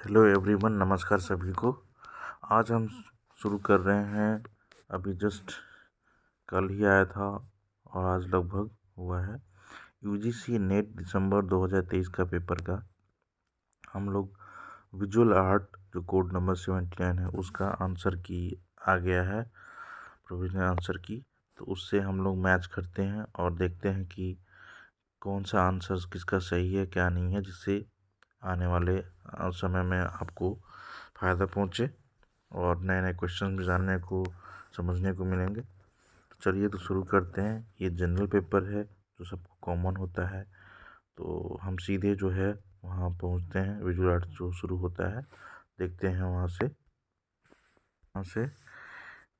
Hello everyone, नमस्कार सभी को। आज हम शुरू कर रहे हैं। अभी जस्ट कल ही आया था और आज लगभग हुआ है यूजीसी नेट दिसंबर 2023 का पेपर का। हम लोग विजुअल आर्ट जो कोड नंबर 79 है उसका आंसर की आ गया है, प्रोविजनल आंसर की। तो उससे हम लोग मैच करते हैं और देखते हैं कि कौन सा आंसर किसका सही है क्या नहीं है, जिससे आने वाले समय में आपको फ़ायदा पहुँचे और नए नए क्वेश्चन भी जानने को समझने को मिलेंगे। तो चलिए तो शुरू करते हैं। ये जनरल पेपर है जो सबको कॉमन होता है, तो हम सीधे जो है वहाँ पहुँचते हैं। विजुअल आर्ट जो शुरू होता है देखते हैं वहाँ से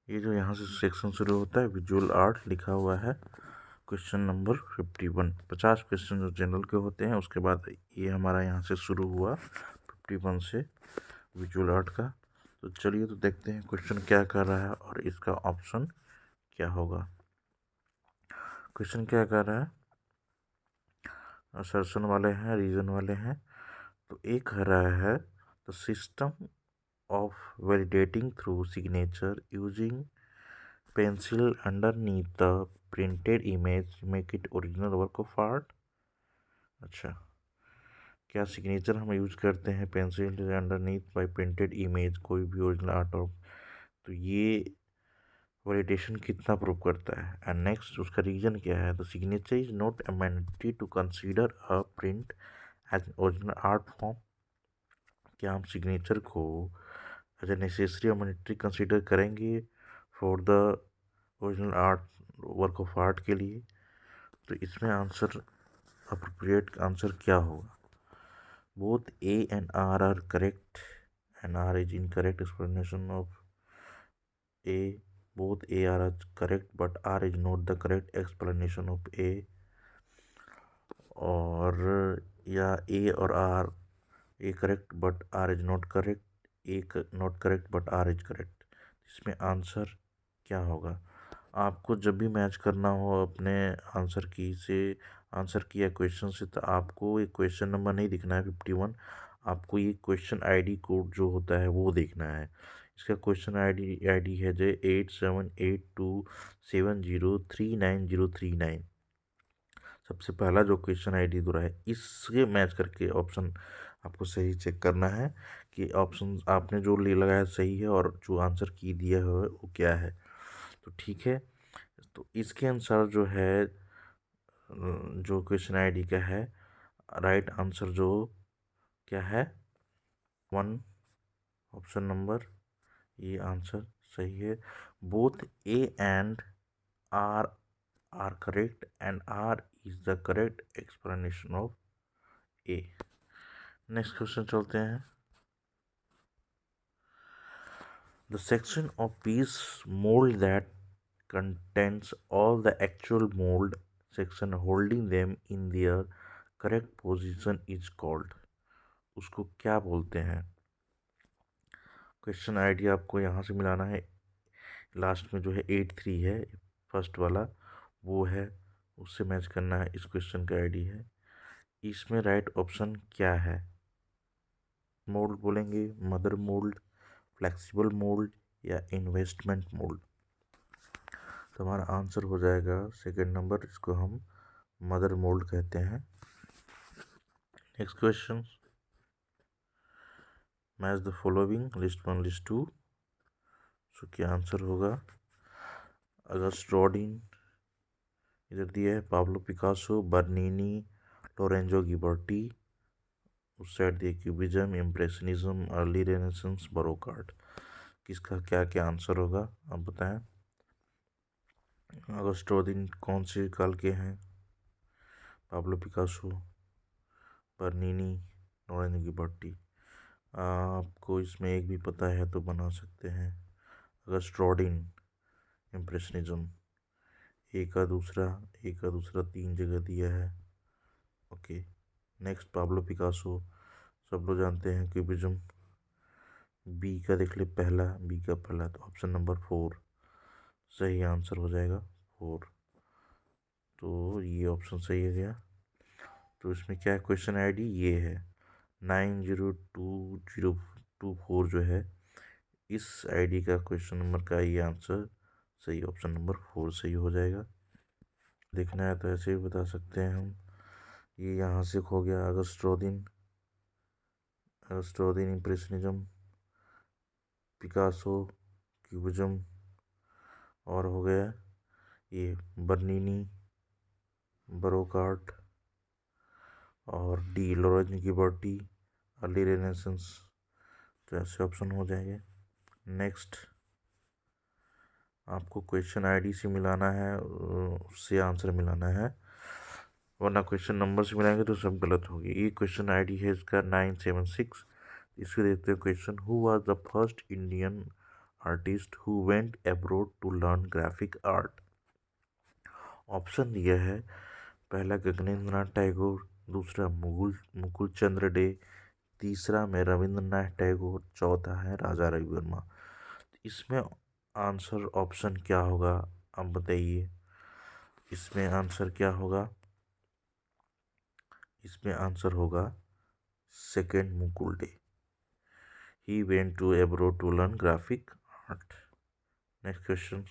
ये जो यहाँ से सेक्शन शुरू होता है विजुअल आर्ट लिखा हुआ है। क्वेश्चन नंबर 51, 50 क्वेश्चन जो जनरल के होते हैं, उसके बाद ये हमारा यहाँ से शुरू हुआ 51 से विजुअल आर्ट का। तो चलिए तो देखते हैं क्वेश्चन क्या कर रहा है और इसका ऑप्शन क्या होगा। क्वेश्चन क्या कर रहा है, असर्शन वाले हैं, रीजन वाले हैं। तो एक कह रहा है the system of validating through signature using pencil underneath the printed image make it original work of art. अच्छा, क्या सिग्नेचर हम यूज करते हैं pencil underneath by printed image कोई भी ओरिजिनल आर्ट ऑफ, तो ये वैलिडेशन कितना प्रूव करता है। एंड नेक्स्ट उसका रीजन क्या है, the signature is not a mandatory to consider a print as original art form. क्या हम सिग्नेचर को एज ए नेसेसरी और मैंडेटरी कंसीडर करेंगे for the original art work of art के लिए। तो इसमें आंसर अप्रोप्रिएट आंसर क्या होगा। Both A and R correct and R is incorrect explanation of A. both A are correct but R is not the correct explanation of A। और या A और R, A correct but R is not correct, A not correct but R is correct। इसमें answer क्या होगा। आपको जब भी match करना हो अपने आंसर की से आंसर किया क्वेश्चन से, तो आपको एक क्वेश्चन नंबर नहीं दिखना है 51, आपको ये क्वेश्चन आईडी कोड जो होता है वो देखना है। इसका क्वेश्चन आईडी है जो 8782703939। सबसे पहला जो क्वेश्चन आईडी दे रहा है इससे मैच करके ऑप्शन आपको सही चेक करना है कि ऑप्शन आपने जो ले लगाया सही है और जो आंसर की दिया है वो क्या है। तो ठीक है, तो इसके अनुसार जो है जो क्वेश्चन आईडी का है राइट आंसर जो क्या है 1, ऑप्शन नंबर, ये आंसर सही है। Both A and R are correct and R is the correct explanation of A. Next question चलते हैं। The section of piece mould that contains all the actual mold section holding them in their correct position is called। उसको क्या बोलते हैं। Question ID आपको यहाँ से मिलाना है, लास्ट में जो है 83 है फर्स्ट वाला वो है, उससे मैच करना है। इस क्वेश्चन का आईडी है, इसमें राइट ऑप्शन क्या है। मोल्ड बोलेंगे, मदर मोल्ड, फ्लेक्सिबल मोल्ड या इन्वेस्टमेंट मोल्ड। तो हमारा आंसर हो जाएगा सेकंड नंबर, इसको हम मदर मोल्ड कहते हैं। Next question, match the following list 1 list 2। सो क्या आंसर होगा। अगस्ट रॉडिन इधर दिया है, पाब्लो पिकासो, बर्नीनी, लोरेंजो गिबर्टी, उस साइड दिए cubism, impressionism, early renaissance, baroque art. किसका क्या क्या आंसर होगा आप बताएं। अगस्ट रॉडिन कौन से काल के हैं, पाब्लो पिकासो, बर्नीनी, लोरेंजो गिबर्टी। आपको इसमें एक भी पता है तो बना सकते हैं। अगस्ट रॉडिन इम्प्रेशनिज्म, एक का दूसरा 3 जगह दिया है। ओके, नेक्स्ट पाब्लो पिकासो सब लोग जानते हैं क्यूबिज्म, बी का देख ले पहला, बी का पहला, तो ऑप्शन नंबर 4 सही आंसर हो जाएगा 4। तो ये ऑप्शन सही है गया। तो इसमें क्या है, क्वेश्चन आईडी ये है 902024 जो है, इस आईडी का क्वेश्चन नंबर का ये आंसर सही ऑप्शन नंबर 4 सही हो जाएगा। देखना है तो ऐसे ही बता सकते हैं हम। ये यहाँ से हो गया अगस्टोदिन इम्प्रेशनिज्म, पिकासो, क्यूबिज्म, और हो गया ये बर्नीनी, बरोकार्ट, और डी लोरेंज गिबर्टी, अर्ली रेनेसेंस। तो ऐसे ऑप्शन हो जाएंगे। नेक्स्ट आपको क्वेश्चन आईडी से मिलाना है, उससे आंसर मिलाना है, वरना क्वेश्चन नंबर से मिलाएंगे तो सब गलत होगी। ये क्वेश्चन आईडी है इसका 976। इसको देखते हैं question. Who was the first Indian artist who went abroad to learn graphic art. Option दिया है, पहला गगनेंद्रनाथ टैगोर, दूसरा मुकुल चंद्र डे, तीसरा में रविंद्रनाथ टैगोर, चौथा है राजा रविवर्मा। इसमें आंसर ऑप्शन क्या होगा आप बताइए। इसमें आंसर क्या होगा? इसमें आंसर होगा second, Mukul Dey. He went to abroad to learn graphic art. Next question.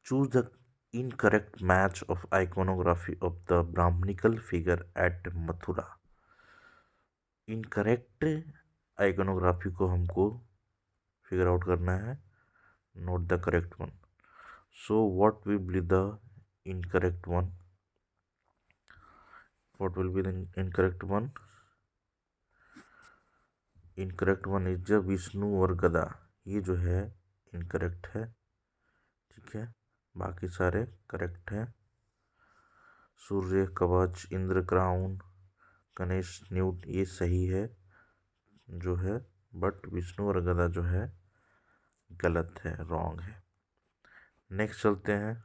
Choose the incorrect match of iconography of the Brahminical figure at Mathura। Incorrect iconography को हमको फिगर आउट करना है, note the correct one. So what will be the incorrect one? What will be the incorrect one? Incorrect one is the Vishnu और गदा। ये जो है incorrect है, ठीक है, बाकी सारे करेक्ट हैं। सूर्य, कवच, इंद्र क्राउन, गणेश न्यूट, ये सही है जो है, बट विष्णु और गदा जो है गलत है, रॉन्ग है। नेक्स्ट चलते हैं।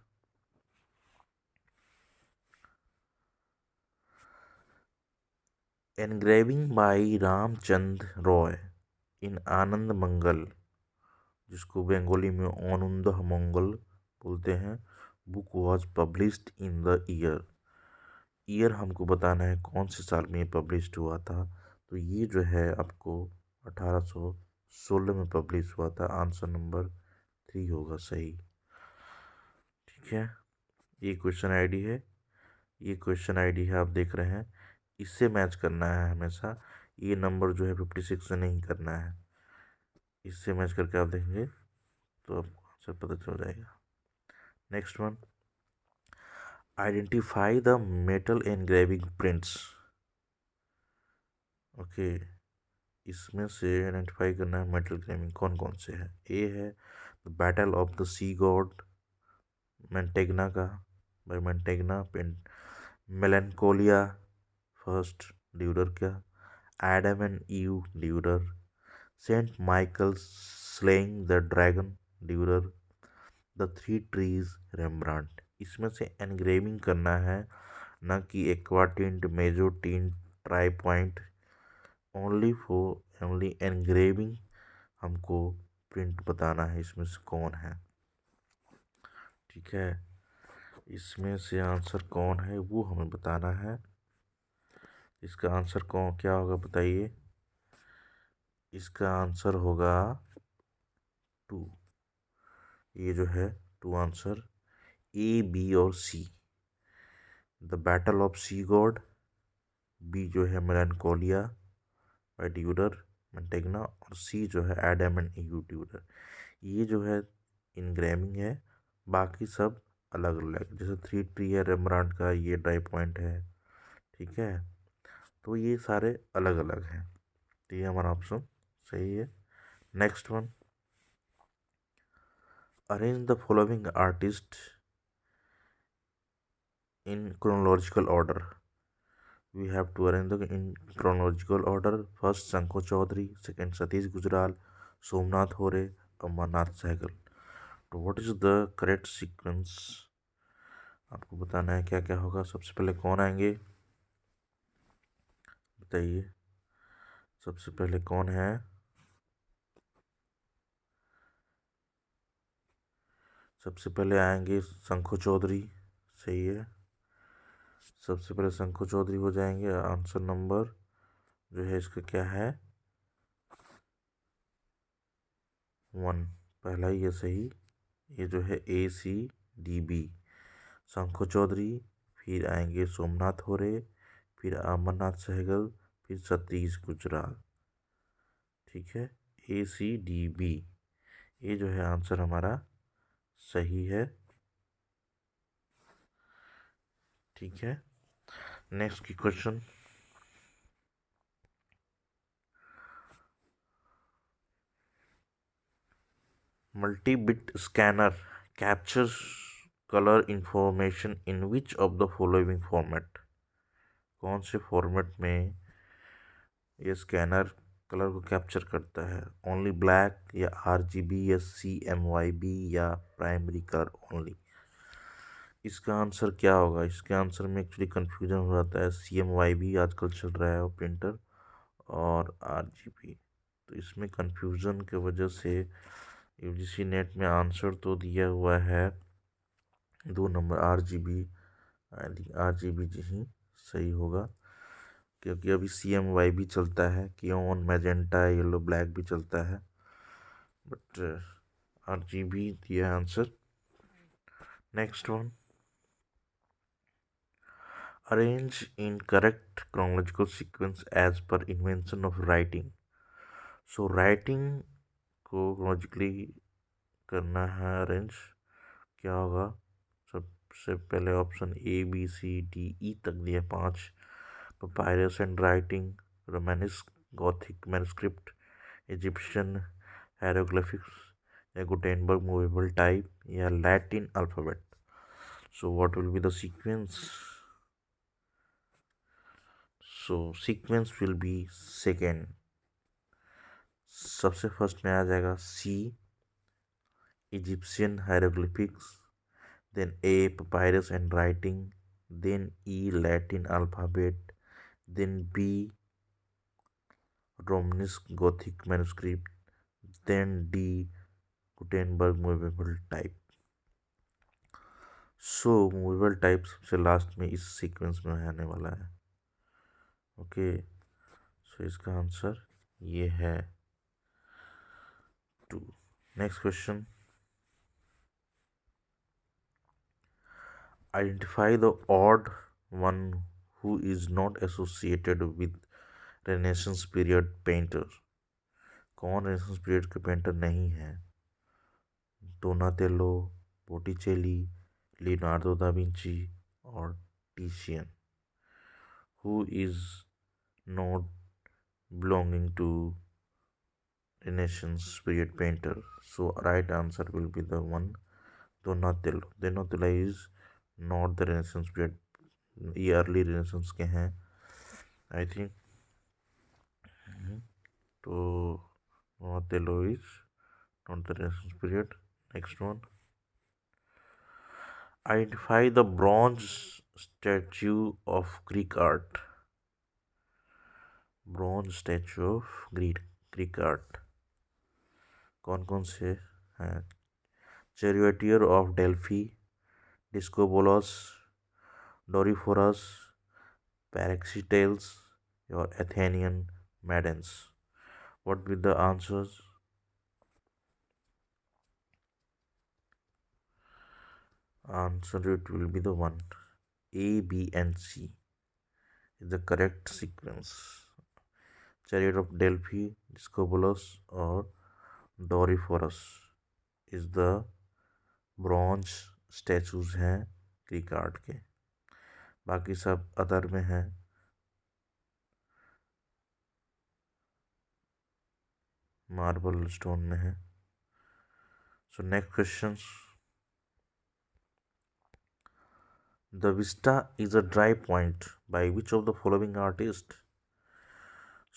एनग्रेविंग बाई रामचंद्र रॉय इन आनंद मंगल, जिसको बंगाली में आनंद मंगल बोलते हैं, book was published in the year हमको बताना है कौन से साल में ये पब्लिश्ड हुआ था। तो ये जो है आपको 1816 में पब्लिश हुआ था। आंसर नंबर 3 होगा सही, ठीक है। ये क्वेश्चन आईडी है, ये क्वेश्चन आईडी है, आप देख रहे हैं। इससे मैच करना है हमेशा, ये नंबर जो है 56 से नहीं करना है। इससे मैच करके आप देखेंगे तो आपको आंसर पता चल जाएगा। Next one, identify the metal engraving prints. Okay, इसमें से आइडेंटिफाई करना है मेटल एनग्रेविंग कौन कौन से है। ए है the battle of the sea god, Mantegna का, by Mantegna. Melancholia first, Durer का। Adam and Eve, Durer. Saint Michael slaying the dragon, Durer. The three trees, Rembrandt. इसमें से एनग्रेविंग करना है, ना कि aquatint, mezzotint, dry point. Only engraving हमको print बताना है इसमें से कौन है, ठीक है। इसमें से आंसर कौन है वो हमें बताना है। इसका आंसर कौन क्या होगा बताइए। इसका आंसर होगा 2। ये जो है 2 आंसर, ए, बी और C. The battle of sea god, B जो है मेलानकोलिया बाय ड्यूरर, मैंटेगना, और सी जो है एडम एंड ईव, ड्यूरर। ये जो है इनग्रेविंग है, बाकी सब अलग अलग, जैसे थ्री ट्री है रेम्ब्रांट का, ये ड्राई पॉइंट है, ठीक है। तो ये सारे अलग अलग हैं, तो ये हमारा ऑप्शन सही है। Next one, arrange the following artist in chronological order. We have to arrange them in chronological order. First Sankho Chaudhuri, second Satish Gujral, Somnath Hore, Amarnath Sehgal. तो what is the correct sequence आपको बताना है, क्या क्या होगा। सबसे पहले कौन आएंगे बताइए। सबसे पहले कौन है? सबसे पहले आएंगे शंको चौधरी, सही है। सबसे पहले शंखु चौधरी हो जाएंगे। आंसर नंबर जो है इसका क्या है 1, पहला ही है सही। ये जो है ACDB शंखु चौधरी, फिर आएंगे सोमनाथ होरे, फिर अमरनाथ सहगल, फिर सतीश गुजराल। ठीक है, ACDB ये जो है आंसर हमारा सही है। ठीक है, नेक्स्ट की question. Multi-bit scanner captures color information in which of the following format? कौन से फॉर्मेट में ये स्कैनर कलर को कैप्चर करता है? ओनली ब्लैक, या RGB, या CMYB, या प्राइमरी कलर ओनली? इसका आंसर क्या होगा? इसके आंसर में एक्चुअली कन्फ्यूजन हो जाता है। CMYB आजकल चल रहा है वो प्रिंटर, और RGB, तो इसमें कन्फ्यूज़न के वजह से UGC नेट में आंसर तो दिया हुआ है 2 number RGB। I think RGB ही सही होगा, क्योंकि अभी CMYB चलता है, कियोन, मैजेंटा, येलो, ब्लैक भी चलता है, बट RGB दिया answer. Next one, arrange in correct chronological sequence as per invention of writing. So writing को क्रोनोलॉजिकली करना है अरेंज, क्या होगा? सबसे पहले ऑप्शन ABCDE तक दिया 5। papyrus and writing, Romanesque, Gothic manuscript, Egyptian hieroglyphics, या गुटेनबर्ग मूवेबल टाइप, या Latin alphabet. So what will be the sequence? So sequence will be second. सबसे फर्स्ट में आ जाएगा C Egyptian hieroglyphics, then A papyrus and writing, then E Latin alphabet, then B Romanesque Gothic manuscript, then D Gutenberg movable type। So movable type सबसे last में इस sequence में आने वाला है। ओके, सो इसका आंसर ये है 2। Next question, identify the odd one who is not associated with Renaissance period painter. कौन रेनेसेंस पीरियड के पेंटर नहीं है? Donatello, Botticelli, Leonardo da Vinci, और Titian. Who is not belonging to Renaissance period painter? So right answer will be the one Donatello. Donatello is not the Renaissance period, ये early Renaissance के हैं I think. तो Donatello is not the Renaissance period. Next one, identify the bronze statue of Greek art. Bronze statue of Greek art कौन कौन से हैं? Charioteer of Delphi, Discobolus, Doryphorus, Praxiteles, or Athenian maidens? What will the answers? Answer it will be the one A, B, and C is the correct sequence. Chariot of Delphi, Discobolus, or Doryphorus is the bronze statues हैं Greek art के, बाकी सब other में हैं। Marble stone में है। सो next question, the Vista is a dry point by which of the following artist?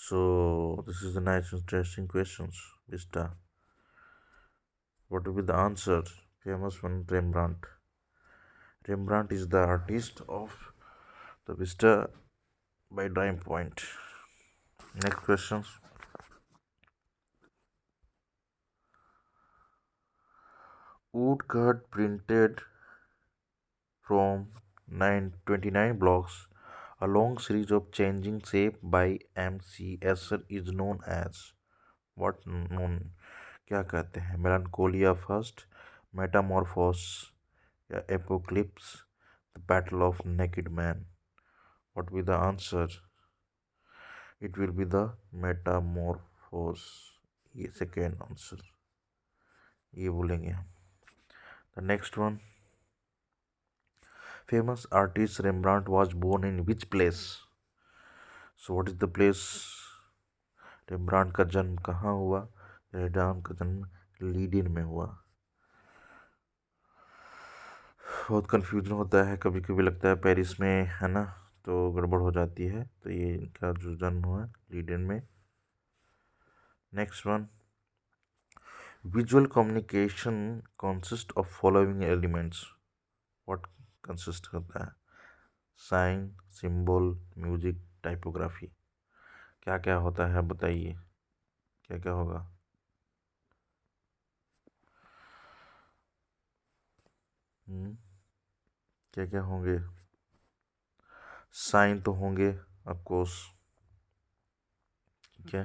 So this is a nice interesting question. Vista, what will be the answer? Famous one, Rembrandt. Rembrandt is the artist of the Vista by drawing point. Next questions. Woodcut printed from 29 blocks. A long series of changing shape by MCSR is known as what known क्या कहते हैं? मेलानकोलिया first, metamorphose या apocalypse, the battle of naked man. What will be the answer? It will be the metamorphose. ये second answer ये बोलेंगे हम. The next one, famous artist Rembrandt was born in which place? So what is the place? Rembrandt का जन्म कहाँ हुआ? रेम्ब्रांड का जन्म लीडेन में हुआ. बहुत कन्फ्यूजन होता है, कभी कभी लगता है पेरिस में है ना, तो गड़बड़ हो जाती है. तो ये इनका जो जन्म हुआ है लीडेन में. Next one, visual communication consist of following elements. What consist करता है? Sign, symbol, music, typography. क्या क्या होता है बताइए, क्या क्या होगा? क्या क्या होंगे? साइन तो होंगे ऑफ कोर्स, ठीक है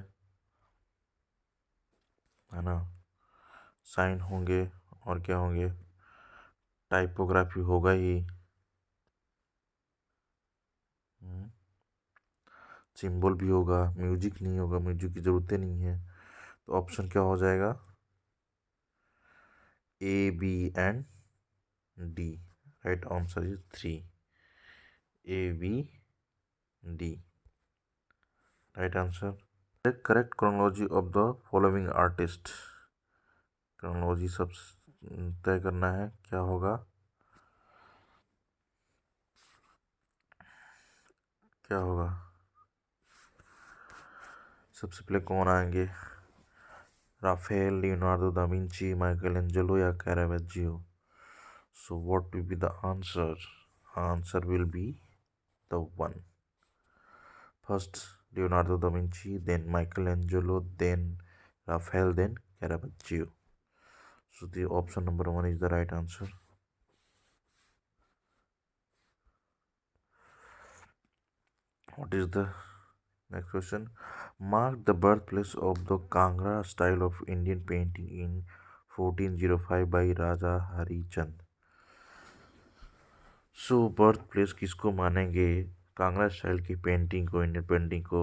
ना. साइन होंगे और क्या होंगे? टाइपोग्राफी होगा ही. सिंबल भी होगा. म्यूजिक नहीं होगा, म्यूजिक की ज़रूरत नहीं है. तो ऑप्शन क्या हो जाएगा? A, B and D. Right answer is 3, A, B, D. Right answer. Correct chronology of the following artist. Chronology सब तय करना है, क्या होगा? क्या होगा? सबसे पहले कौन आएंगे? Raphael, Leonardo da Vinci, Michelangelo या Caravaggio. So what will be the answer? Answer will be the one. First Leonardo da Vinci, then Michelangelo, then Raphael, then Caravaggio. So the option number 1 is the right answer. What is the next question? Mark the birthplace of the Kangra style of Indian painting in 1405 by Raja Harichand. So birth place किसको मानेंगे? Kangra style की painting को, Indian painting को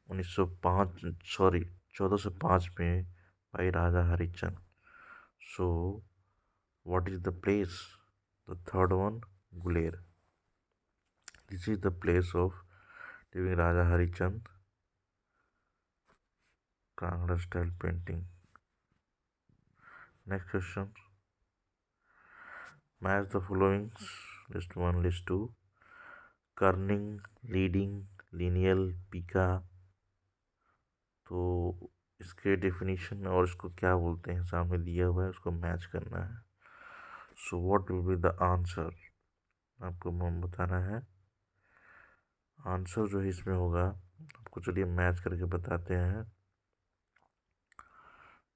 1405 में भाई Raja Harichand. So what is the place? The third one, Guler. This is the place of living Raja Harichand Kangra style painting. Next question, match the following. List 1, list 2. Kerning, leading, lineal, pica. तो इसके definition और इसको क्या बोलते हैं सामने दिया हुआ है, उसको मैच करना है. सो what will be the answer? आपको बताना है. आंसर जो है इसमें होगा, आपको चलिए मैच करके बताते हैं.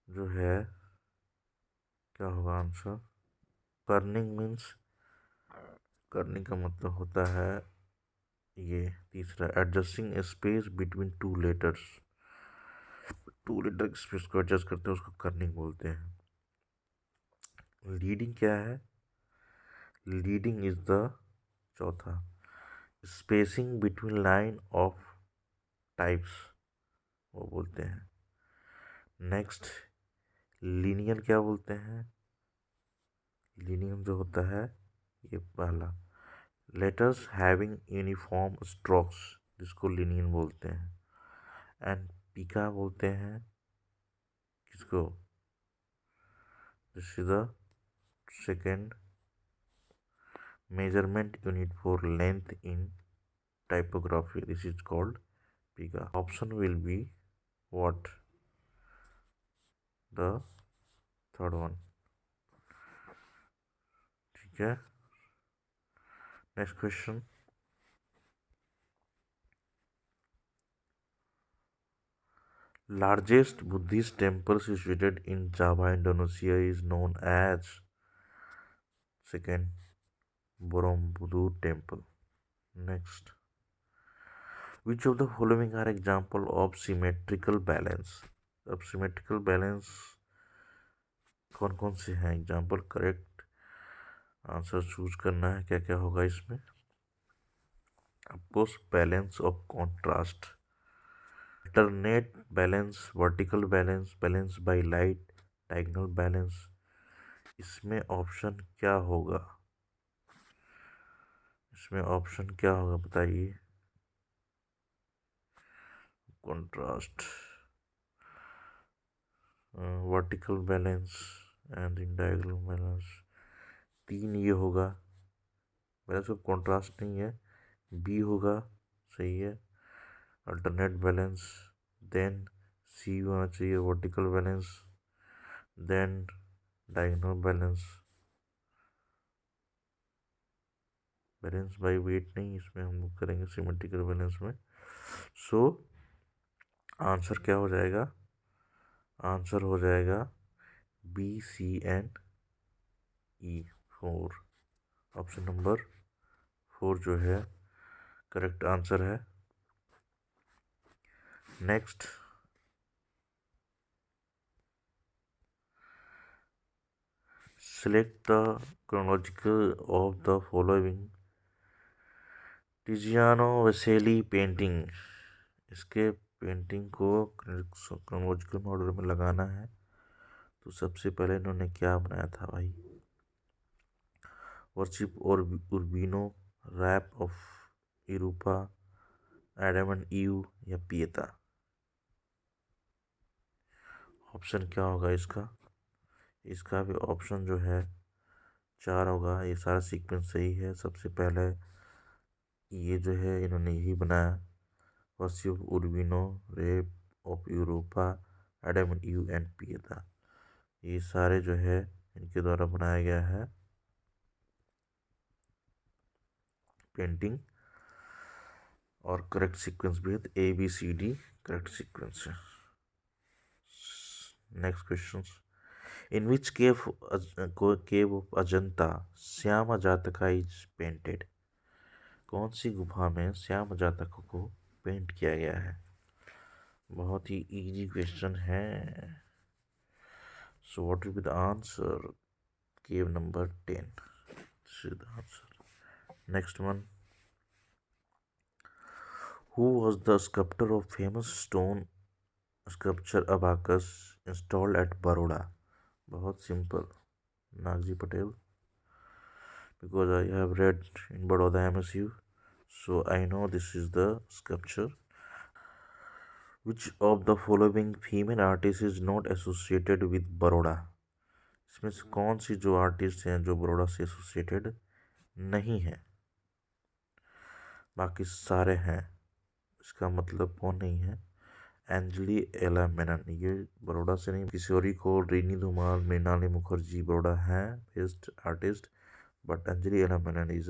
जो है क्या होगा आंसर? कर्निंग मीन्स, कर्निंग का मतलब होता है ये तीसरा, adjusting space between two letters. Two letter space को एडजस्ट करते हैं, उसको कर्निंग बोलते हैं. लीडिंग क्या है? लीडिंग इज द चौथा, spacing between line of types, वो बोलते हैं. नेक्स्ट, लीनियर क्या बोलते हैं? लीनियर जो होता है ये पहला, लेटर्स हैविंग यूनिफॉर्म स्ट्रोक्स, जिसको लीनियर बोलते हैं. एंड पीका बोलते हैं किसको? This is the second measurement unit for length in typography. This is called pika. Option will be what? The third one. ठीक है. Next question. Largest Buddhist temple situated in Java, Indonesia is known as, second, Borobudur temple. Next, which of the following are example of symmetrical balance? अब symmetrical balance कौन कौन से हैं example? Correct answer choose करना है, क्या क्या होगा इसमें. Of course balance of contrast, alternate balance, vertical balance, balance by light, diagonal balance. इसमें ऑप्शन क्या होगा? इसमें ऑप्शन क्या होगा बताइए. Contrast, vertical balance and diagonal balance. तीन ये होगा. बैलेंस ऑफ कॉन्ट्रास्ट नहीं है, बी होगा. सही है. अल्टरनेट बैलेंस, देन सी होना चाहिए vertical balance, then diagonal balance. Balance by weight नहीं, इसमें हम लोग करेंगे सिमेट्रिकल बैलेंस में. सो आंसर क्या हो जाएगा? आंसर हो जाएगा B C and E, 4. Option number 4 जो है करेक्ट आंसर है. Next, select the chronological of the following Tiziano Vaselli painting. इसके पेंटिंग को क्रोनोलॉजिकल ऑर्डर में लगाना है. तो सबसे पहले इन्होंने क्या बनाया था भाई? वर्शिप और Urbino, rape of Europa, Adam and Eve या पिएता. ऑप्शन क्या होगा इसका? इसका भी ऑप्शन जो है 4 होगा. ये सारा सीक्वेंस सही है. सबसे पहले ये जो है इन्होंने यही बनाया, worship Urbino, rape of Europa, Adam and Eve and Pieta. ये सारे जो है इनके द्वारा बनाया गया है पेंटिंग. और करेक्ट सीक्वेंस भी है, ABCD करेक्ट सीक्वेंस है. Next question, in which cave of Ajanta Shyam जातका इज पेंटेड. कौन सी गुफा में श्याम जातक को पेंट किया गया है? बहुत ही इजी क्वेश्चन है. सो what will be the answer? Cave number 10 is the answer. Next one, who was the sculptor of famous stone sculpture Abacus installed at Baroda? बहुत simple, Nagji Patel. Because I have read in Baroda MSU, so I know this is the sculpture. Which of the following female artist is not associated with Baroda? इसमें से कौन सी जो artist हैं जो बड़ौदा से associated नहीं है? बाकी सारे हैं. इसका मतलब कौन नहीं है? एंजली एला मेनन, ये बड़ौदा से नहीं. किशोरी कोल, रीनी धुमाल, मृणाली मुखर्जी बड़ौदा हैं best artist, but Anjolie Ela Menon is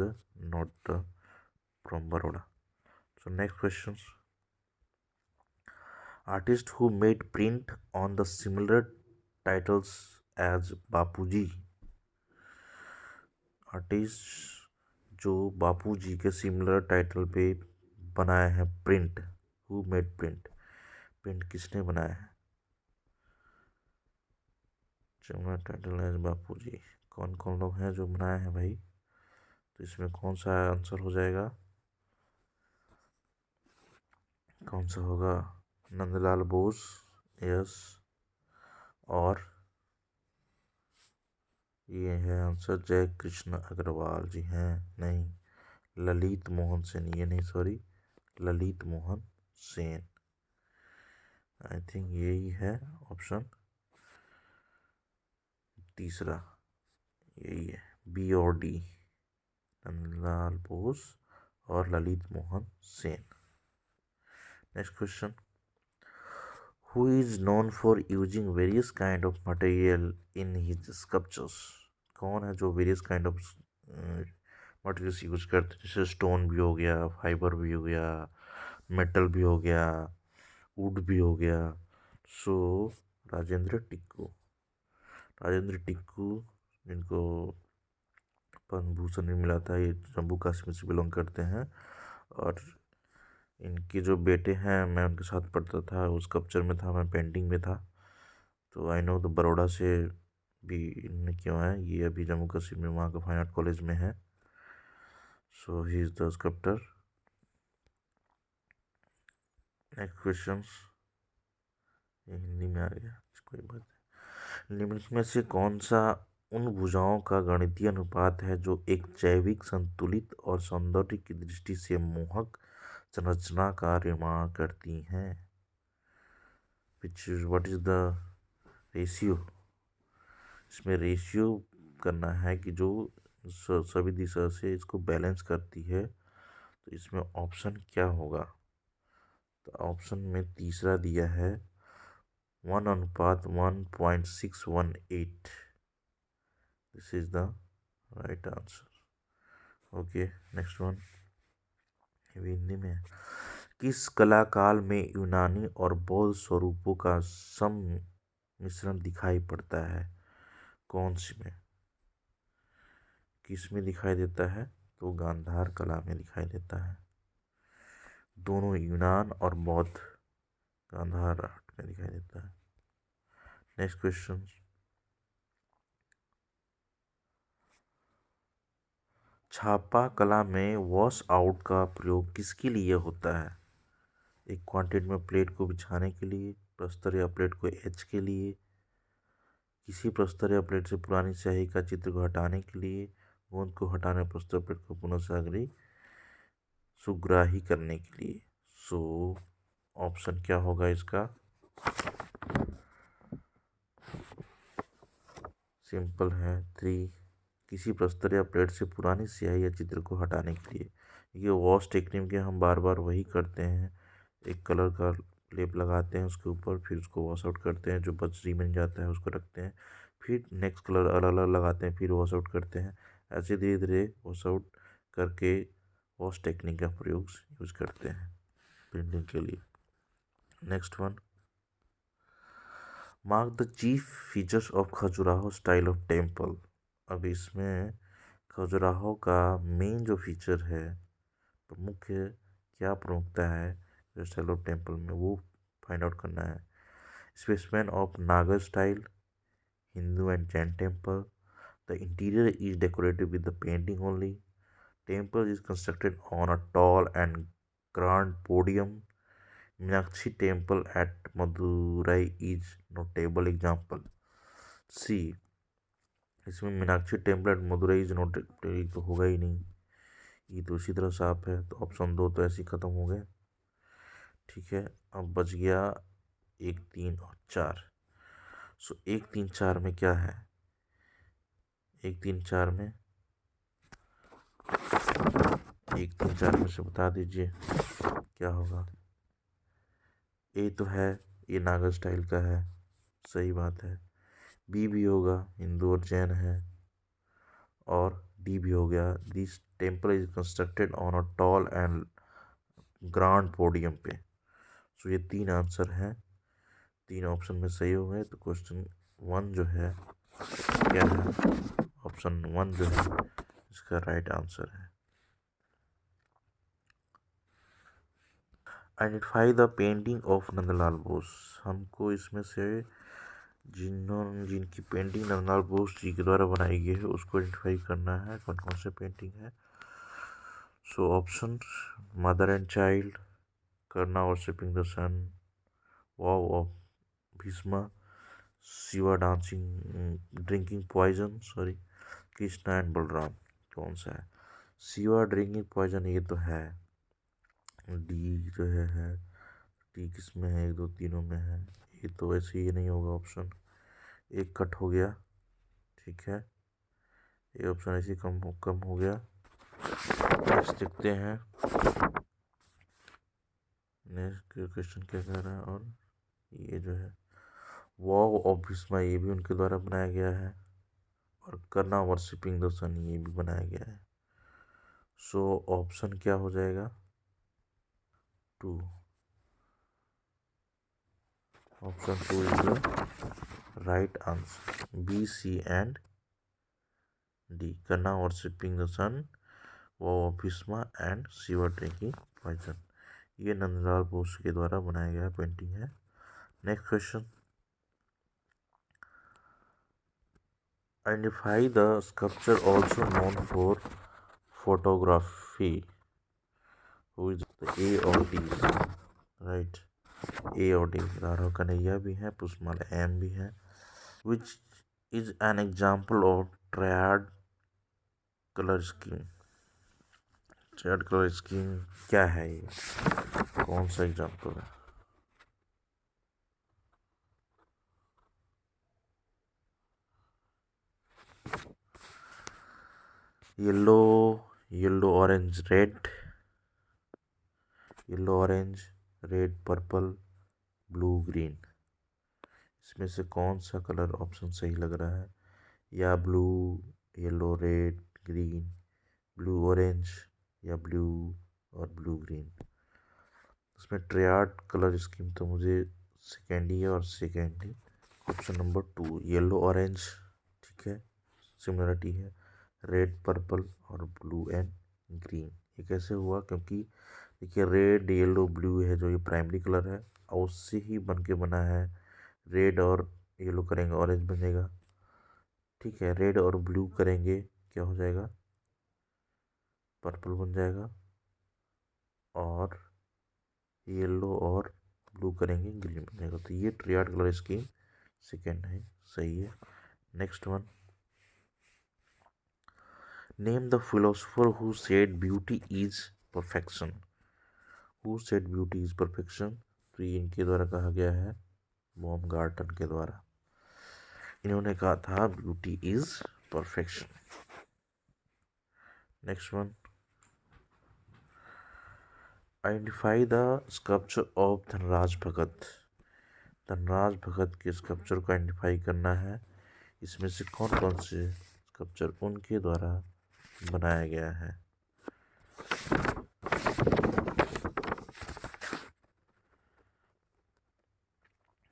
not from Baroda. So next question, artist who made print on the similar titles as Bapuji. Artist जो बापूजी के सिमिलर टाइटल पे बनाए हैं print. Who made print, print किसने बनाया है? सिमिलर टाइटल एज बापूजी, कौन कौन लोग हैं जो बनाए हैं भाई? तो इसमें कौन सा आंसर हो जाएगा? कौन सा होगा? नंदलाल बोस, यस. और ये है आंसर जय कृष्ण अग्रवाल जी हैं. नहीं, ललित मोहन सेन, ये नहीं, sorry, Lalit Mohan Sen. I think यही है ऑप्शन तीसरा, यही है, बी और डी, नंदलाल बोस और Lalit Mohan Sen. Next question, who is known for using various kind of material in his sculptures. कौन है जो various kind of materials use करते हैं? जैसे स्टोन भी हो गया, फाइबर भी हो गया, मेटल भी हो गया, वुड भी हो गया. सो राजेंद्र टिक्कू, राजेंद्र टिक्कू जिनको पद्म भूषण भी मिला था। ये जम्मू कश्मीर से बिलोंग करते हैं और इनके जो बेटे हैं मैं उनके साथ पढ़ता था, उस कल्चर में था, मैं पेंटिंग में था, तो आई नो। तो बड़ौदा से भी इनने क्यों है, ये अभी जम्मू कश्मीर में वहाँ का फाइन आर्ट कॉलेज में है। So he is the sculptor. Next question, ये हिंदी में आ गया, कोई बात नहीं। निम्न में से कौन सा उन भुजाओं का गणितीय अनुपात है जो एक जैविक संतुलित और सौंदर्य की दृष्टि से मोहक संरचना का निर्माण करती हैं? What is the ratio? इसमें रेशियो करना है कि जो सभी दिशा से इसको बैलेंस करती है, तो इसमें ऑप्शन क्या होगा? तो ऑप्शन में तीसरा दिया है 1:1.618। This is the right answer. Okay, next one Hindi में। किस कलाकाल में यूनानी और बौद्ध स्वरूपों का सम्मिश्रण दिखाई पड़ता है? कौन सी में, किस में दिखाई देता है? तो गांधार कला में दिखाई देता है। दोनों यूनान और बौद्ध गांधार आर्ट में दिखाई देता है। नेक्स्ट क्वेश्चन, छापा कला में वॉश आउट का प्रयोग किसके लिए होता है? एक क्वांटिटी में प्लेट को बिछाने के लिए, प्रस्तर या प्लेट को एच के लिए, किसी प्रस्तर या प्लेट से पुरानी स्याही का चित्र को हटाने के लिए, गोंद को हटाने, प्रस्तर प्लेट को पुनः सुग्राही करने के लिए। सो ऑप्शन क्या होगा इसका? सिंपल है, 3। किसी प्रस्तर या प्लेट से पुरानी स्याही या चित्र को हटाने के लिए। ये वॉश टेक्निक के हम बार बार वही करते हैं, एक कलर का लेप लगाते हैं उसके ऊपर, फिर उसको वॉश आउट करते हैं, जो बच रिमेन जाता है उसको रखते हैं, फिर नेक्स्ट कलर अलग अलग लगाते हैं, फिर वॉश आउट करते हैं। ऐसे धीरे धीरे वॉश आउट करके वॉश टेक्निक का प्रयोग यूज करते हैं पेंटिंग के लिए। Next one, mark the chief features of Khajuraho style of temple. अब इसमें खजुराहो का मेन जो फीचर है, प्रमुख क्या प्रमुखता है स्टाइल ऑफ टेम्पल में, वो फाइंड आउट करना है। Specimen of Nagara style, Hindu and Jain temple. The interior is decorated with the painting only. Temple is constructed on a tall and grand podium. Meenakshi temple at Madurai is notable example. C, इसमें Meenakshi temple at Madurai is notable तो होगा ही नहीं, ये तो इसी तरह साफ है, तो ऑप्शन 2 तो ऐसे ही खत्म हो गए। ठीक है, अब बच गया 1, 3 और 4। सो 1, 3, 4 में क्या है? 1, 3, 4 में 1, 3, 4 में से बता दीजिए क्या होगा। ए तो है, ये नागर स्टाइल का है, सही बात है। बी भी होगा, हिंदू और जैन है। और डी भी हो गया, this temple is constructed on a tall and grand podium पे। सो ये 3 आंसर हैं, 3 ऑप्शन में सही हो गए। तो क्वेश्चन 1 जो है क्या है? ऑप्शन 1 जो है इसका राइट आंसर है। Identify the painting of Nandlal Bose. हमको इसमें से जिनकी पेंटिंग नंदलाल बोस जी के द्वारा बनाई गई है उसको आइडेंटिफाई करना है, कौन कौन से पेंटिंग है। So option, mother and child, Karna worshipping the sun, vow of Bhishma, Shiva dancing drinking poison, sorry, Krishna and Balaram. कौन सा है? शिवा ड्रिंकिंग पॉइजन ये तो है, डी जो है डी किस में है? 1, 2, तीनों में है, ये तो वैसे ही नहीं होगा ऑप्शन, एक कट हो गया। ठीक है, ये ऑप्शन ऐसे कम हो गया। नेक्स्ट देखते हैं, नेक्स्ट क्वेश्चन क्या कह रहा है। और ये जो है वॉव ऑफ भीष्मा, ये भी उनके द्वारा बनाया गया है। और करना वर्शिपिंग द सन, ये भी बनाया गया है। सो ऑप्शन क्या हो जाएगा? 2। Option 2 is the right answer, B, C and D Kanna worshipping the sun, वो Bhishma and Shiva taking poison. ये नंदलाल बोस के द्वारा बनाया गया पेंटिंग है। Next question, identify the sculpture also known for photography, who is a और डी, राइट, ए और D. Raghav Kanhaiya भी है, पुष्पमाला एम भी है। Which is an example of triad colour scheme, triad colour scheme क्या है, ये कौन सा एग्जाम्पल है? Yellow, yellow orange red, yellow orange red purple blue green, इसमें से कौन सा कलर ऑप्शन सही लग रहा है? या blue, yellow red green, blue orange, या ब्लू और ब्लू ग्रीन। इसमें ट्रायड कलर स्कीम तो मुझे सेकेंड ही है, और सेकेंड ही ऑप्शन नंबर 2 येलो ऑरेंज, ठीक है, सिमिलरिटी है। रेड पर्पल और ब्लू एंड ग्रीन, ये कैसे हुआ? क्योंकि देखिए रेड येलो ब्लू है जो ये प्राइमरी कलर है, और उससे ही बन के बना है। रेड और येलो करेंगे ऑरेंज बनेगा, ठीक है, रेड और ब्लू करेंगे क्या हो जाएगा? पर्पल बन जाएगा, और येलो और ब्लू करेंगे ग्रीन बन जाएगा। तो ये ट्रायड कलर स्कीम सेकेंड है, सही है। Next one, name the philosopher who said beauty is perfection, who said beauty is perfection. तो ये इनके द्वारा कहा गया है, बाउमगार्टन के द्वारा। इन्होंने कहा था beauty is perfection. Next one, identify the sculpture of Dhanraj Bhagat, Dhanraj Bhagat के स्कल्पचर को आइडेंटिफाई करना है। इसमें से कौन कौन से स्कल्पचर उनके द्वारा बनाया गया है?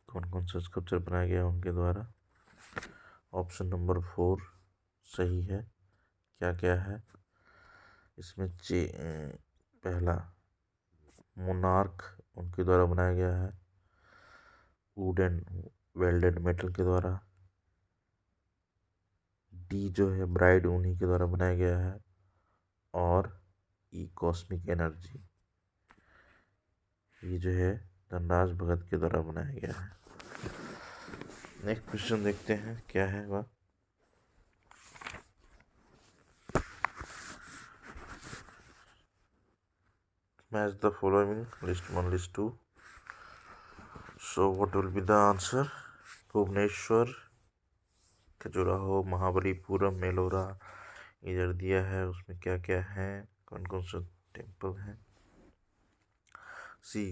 कौन कौन सा स्कल्पचर बनाया गया उनके द्वारा? ऑप्शन नंबर 4 सही है। क्या क्या है इसमें? पहला मोनार्क उनके द्वारा बनाया गया है, वुड एंड वेल्डेड मेटल के द्वारा। डी जो है ब्राइड उन्हीं के द्वारा बनाया गया है, और ई कॉस्मिक एनर्जी, ये जो है धनराज भगत के द्वारा बनाया गया है। नेक्स्ट क्वेश्चन देखते हैं क्या है वह। Match the following, list 1 list 2। So what will be the answer? Bhubaneswar, Khajuraho, Mahabalipuram, Ellora, इधर दिया है, उसमें क्या क्या है, कौन कौन सा टेम्पल है? सी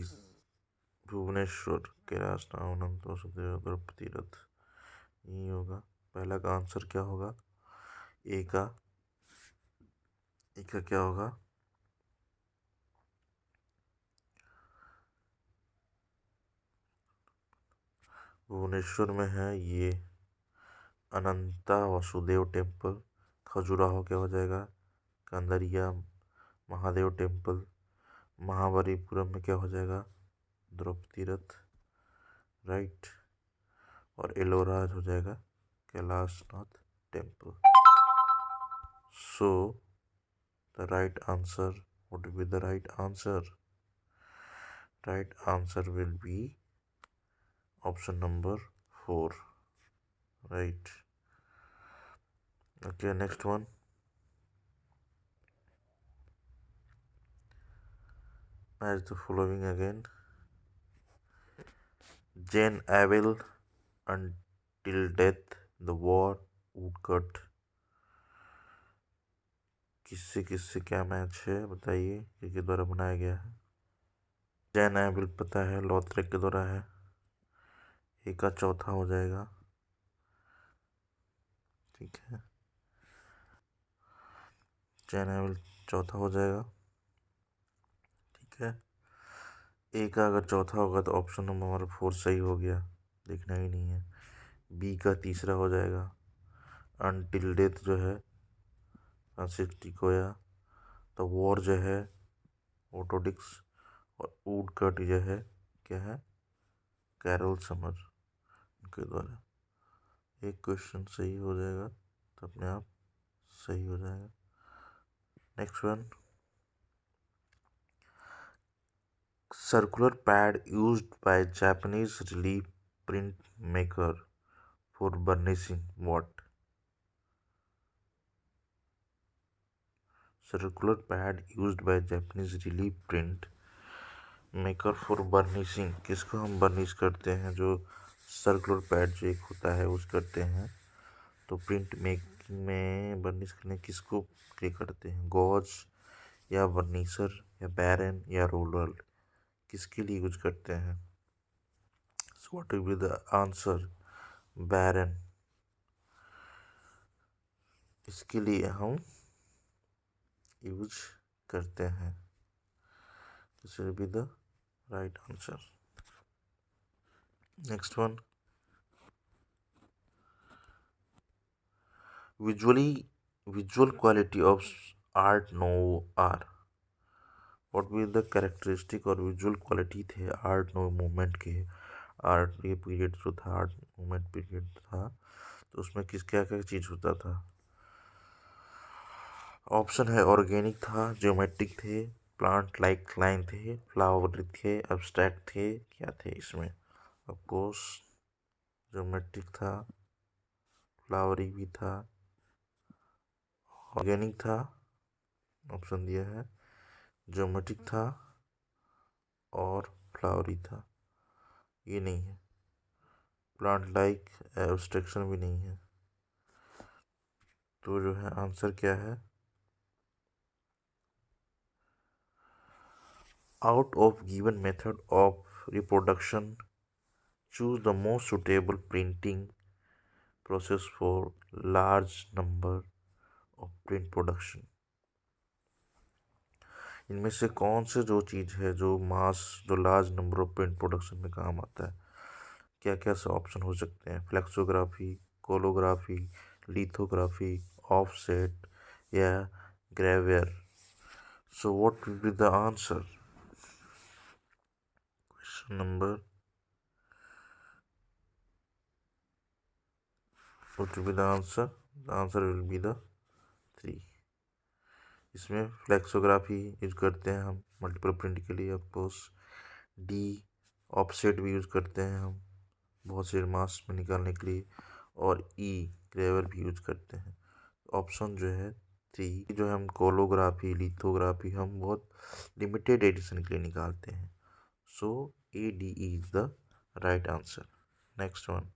भुवनेश्वर, कैलाश नावनम, द्रौपदी रथ, यही होगा। पहला का आंसर क्या होगा? ए का क्या होगा? भुवनेश्वर में है ये अनंता वासुदेव टेम्पल। खजुराहो क्या हो जाएगा? कंदरिया महादेव टेम्पल। महाबलीपुरम में क्या हो जाएगा? द्रौपदी रथ, राइट। और एलोरा हो जाएगा Kailashnath temple. So the right answer, what will be the right answer? Right answer will B option number 4, right. Okay, next one, match the following again. Jane Avil, until death, the war woodcut, किससे किससे क्या match है बताइए, किसके द्वारा बनाया गया है? जैन एविल पता है, लॉथरेक के द्वारा है। एक का चौथा हो जाएगा, ठीक है, जैन एविल चौथा हो जाएगा, ठीक है। ए का अगर चौथा होगा तो ऑप्शन नंबर हमारा 4 सही हो गया, देखना ही नहीं है। बी का तीसरा हो जाएगा, अनटिल डेथ जो है फ्रांसिस टिकोया। द वॉर जो है ऑटोडिक्स। और वुडकट जो है क्या है, कैरोल समर के द्वारा। एक क्वेश्चन सही हो जाएगा तो अपने आप सही हो जाएगा। Next one, circular pad used by Japanese relief printmaker for burnishing what? Circular pad used by Japanese relief print maker for burnishing, किसको हम बर्निश करते हैं, जो सर्कुलर पैड जो एक होता है उस करते हैं। तो प्रिंट मेकिंग में बर्निश करने किसको क्लिक करते हैं, गॉज या बर्निशर या बैरन या रोलर, किसके लिए यूज करते हैं। So what will be the answer, baren, इसके लिए हम यूज करते हैं। This will be the right answer. Next one, visual quality of art noir, what will the characteristic और विजुअल क्वालिटी थे आर्ट नो मूवमेंट के। आर्ट ये period जो था, आर्ट मूवमेंट पीरियड था, तो उसमें क्या क्या चीज़ होता था। ऑप्शन है ऑर्गेनिक था, ज्योमेट्रिक थे, प्लांट लाइक लाइन थे, फ्लावर थे, एब्स्ट्रैक्ट थे, क्या थे इसमें। ऑफकोर्स ज्योमेट्रिक था, फ्लावरी भी था, ऑर्गेनिक था, ऑप्शन दिया है, ज्योमेट्रिक था और फ्लावरी था। ये नहीं है, प्लांट लाइक एब्स्ट्रैक्शन भी नहीं है। तो जो है आंसर क्या है, out of given method of reproduction choose the most suitable printing process for large number of print production. इनमें से कौन से जो चीज़ है जो large number of print production में काम आता है। क्या क्या से ऑप्शन हो सकते हैं, फ्लेक्सोग्राफी, कोलोग्राफी, लिथोग्राफी, ऑफसेट या gravure. So what will be the answer, question number, what will be the answer, the answer will be the 3। इसमें फ्लेक्सोग्राफी यूज करते हैं हम मल्टीपल प्रिंट के लिए, ऑफकोर्स। डी ऑफसेट भी यूज करते हैं हम बहुत से मास्क में निकालने के लिए, और ई ग्रेवर भी यूज करते हैं। ऑप्शन जो है 3 जो है, हम कोलोग्राफी लिथोग्राफी हम बहुत लिमिटेड एडिशन के लिए निकालते हैं। So A D is the right answer. Next one,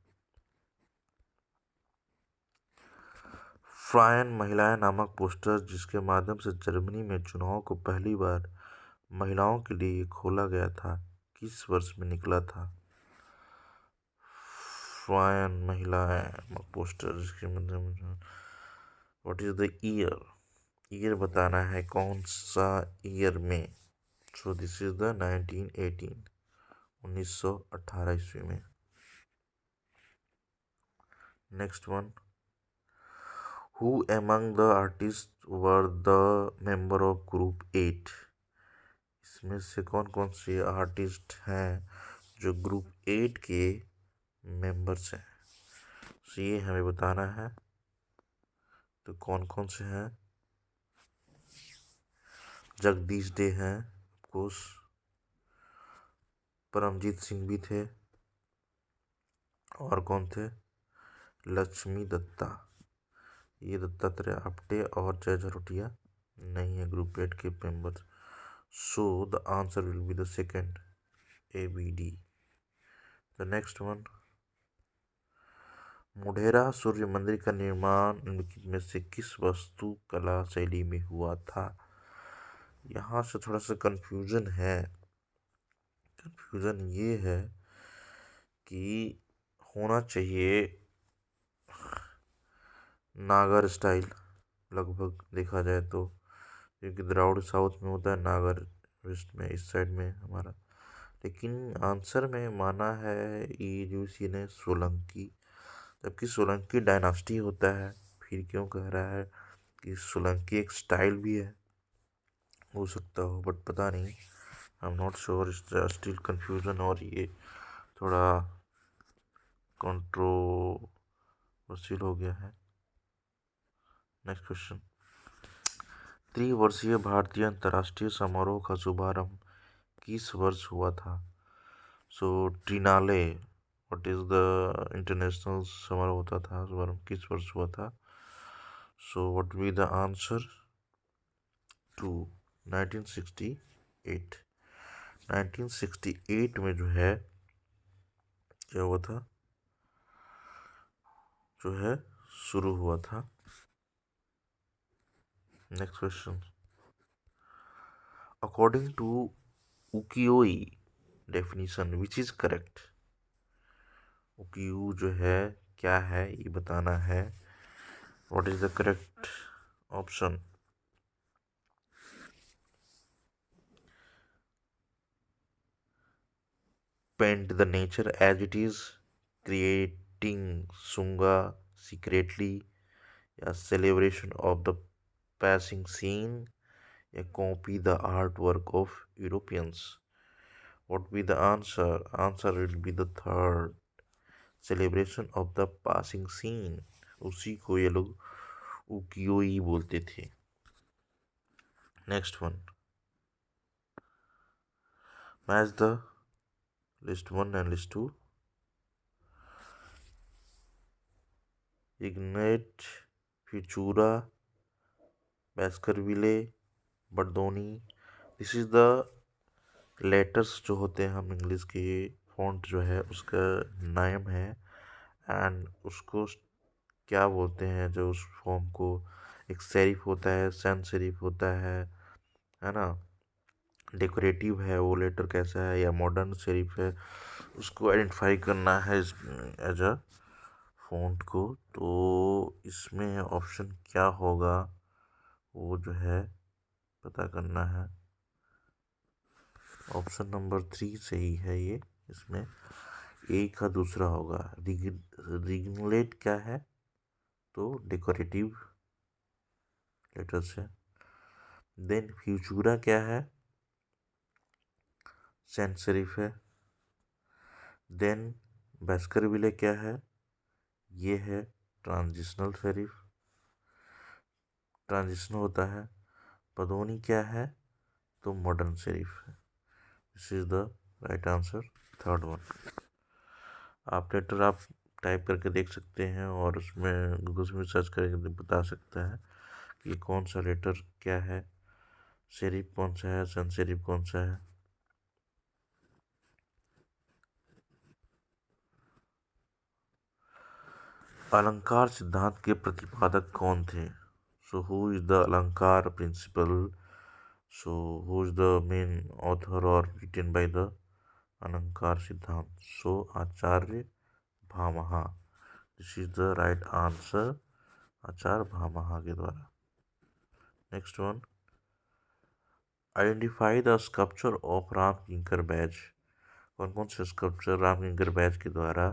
फ्रायन महिलाएं नामक पोस्टर जिसके माध्यम से जर्मनी में चुनाव को पहली बार महिलाओं के लिए खोला गया था, किस वर्ष में निकला था। फ्रायन महिलाएं नामक पोस्टर जिसके माध्यम, what is the year, year बताना है कौन सा ईयर में। सो दिस इज द 1918, 1918 ईस्वी में। Next one, who among the artist were the member of group 8, इसमें से कौन कौन से आर्टिस्ट हैं जो ग्रुप 8 के मेंबर्स हैं। सो ये हमें बताना है, तो कौन कौन से हैं, जगदीश डे हैं ऑफकोर्स, परमजीत सिंह भी थे, और कौन थे, लक्ष्मी दत्ता। ये दत्तात्रेय आप्टे और जय झरोटिया नहीं है ग्रुप 8 के member. So the answer will be the second, ABD। The next one, Modhera सूर्य मंदिर का निर्माण निम्नलिखित में से किस वास्तु कला शैली में हुआ था। यहाँ से थोड़ा सा कंफ्यूजन है। कंफ्यूजन ये है कि होना चाहिए नागर स्टाइल, लगभग देखा जाए तो, क्योंकि द्राविड़ साउथ में होता है, नागर वेस्ट में, इस साइड में हमारा। लेकिन आंसर में माना है यूसी ने सोलंकी, जबकि सोलंकी डायनास्टी होता है। फिर क्यों कह रहा है कि सोलंकी एक स्टाइल भी है, हो सकता हो, बट पता नहीं, I am not sure, still confusion, और ये थोड़ा कंट्रोवर्शियल हो गया है। नेक्स्ट क्वेश्चन, त्रिवर्षीय भारतीय अंतर्राष्ट्रीय समारोह का शुभारंभ किस वर्ष हुआ था? So Triennale, what is the international समारोह होता था, शुभारंभ किस वर्ष हुआ था? So what will be the answer to 1968। 1968 में जो है क्या हुआ था, जो है शुरू हुआ था। Next question, according to ukiyo-e definition which is correct? Ukiyo जो है क्या है ये बताना है। What is the correct option? Paint the nature as it is, creating shunga secretly, या celebration of the passing scene, या copy the artwork of Europeans? What will be the answer? Answer will be the third, celebration of the passing scene। उसी को ये लोग ukiyo-e बोलते थे। Next one, match the list 1 and list 2। इग्नेट, Futura, Baskerville, Bodoni, this is the letters जो होते हैं हम इंग्लिश के, फॉन्ट जो है उसका नाम है, एंड उसको क्या बोलते हैं जो उस फॉर्म को, एक सेरिफ होता है, सैन सेरिफ होता है ना, डेकोरेटिव है वो लेटर कैसा है, या मॉडर्न सेरिफ है, उसको आइडेंटिफाई करना है एज अ फॉन्ट को। तो इसमें ऑप्शन क्या होगा वो जो है पता करना है। ऑप्शन नंबर 3 सही है ये, इसमें ए का दूसरा होगा। रिग्नलेट क्या है? तो डेकोरेटिव लेटर्स है। देन फ्यूचुरा क्या है? सैन सेरिफ है। देन बैस्करविले क्या है? ये है ट्रांजिशनल सेरिफ, ट्रांजिशनल होता है। पदोनी क्या है? तो मॉडर्न सेरिफ है। This is the right answer, third one. आप लेटर आप टाइप करके देख सकते हैं, और उसमें गूगल में सर्च करके बता सकता है कि कौन सा लेटर क्या है, सेरिफ कौन सा है, सन सेरिफ कौन सा है। अलंकार सिद्धांत के प्रतिपादक कौन थे? So who is the alankar principle? So who is the main author और written by the alankar siddhant? So Acharya Bhamaha. This is the right answer, Acharya Bhamaha के द्वारा। Next one, identify the sculpture of Ram Kinkar Baij. कौन कौन से स्कल्पचर राम किंकर बैज के द्वारा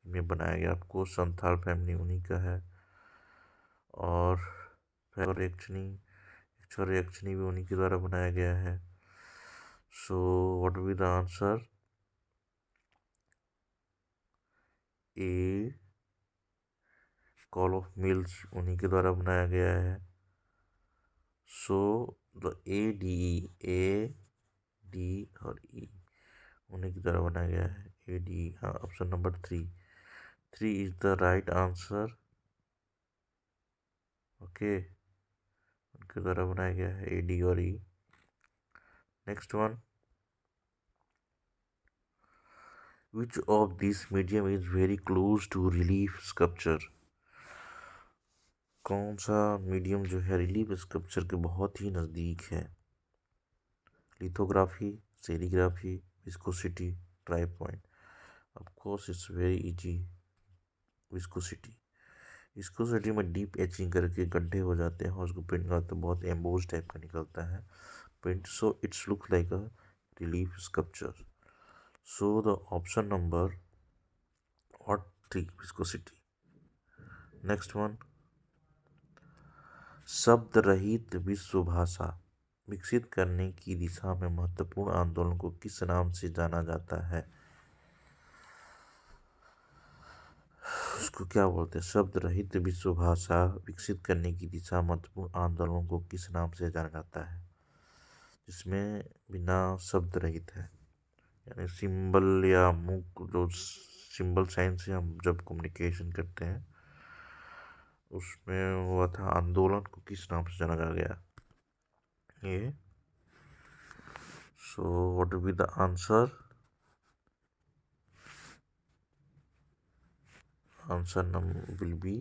इनमें बनाया गया? आपको संथाल फैमिली उन्हीं का है, और एक्चुअली भी उन्हीं के द्वारा बनाया गया है। सो what will be the answer? A call of mills उन्हीं के द्वारा बनाया गया है। सो द ए डी और ई उन्हीं की द्वारा बनाया गया है। ए डी, हाँ, option number 3 is the right answer. Okay, उनके द्वारा बनाया गया है ए डी और E. Next one, which of this medium is very close to relief sculpture? कौन सा मीडियम जो है रिलीफ स्कल्पचर के बहुत ही नज़दीक है? Lithography, serigraphy, viscosity, try point. Of course it's very easy, viscosity. Viscosity में डीप एचिंग करके गड्ढे हो जाते हैं और उसको प्रिंट करते तो बहुत एम्बोज टाइप का निकलता है print, so it's look like a relief sculpture. So the option number और 3, विस्कोसिटी। नेक्स्ट वन, शब्द रहित विश्व भाषा विकसित करने की दिशा में महत्वपूर्ण आंदोलन को किस नाम से जाना जाता है? उसको क्या बोलते हैं? शब्द रहित विश्व भाषा विकसित करने की दिशा महत्वपूर्ण आंदोलन को किस नाम से जाना जाता है? जिसमें बिना शब्द रहित है, यानी सिंबल या मुख, जो सिंबल साइन से हम जब कम्युनिकेशन करते हैं उसमें हुआ था आंदोलन को किस नाम से जाना जा गया ये? सो what will be the answer? Answer number will be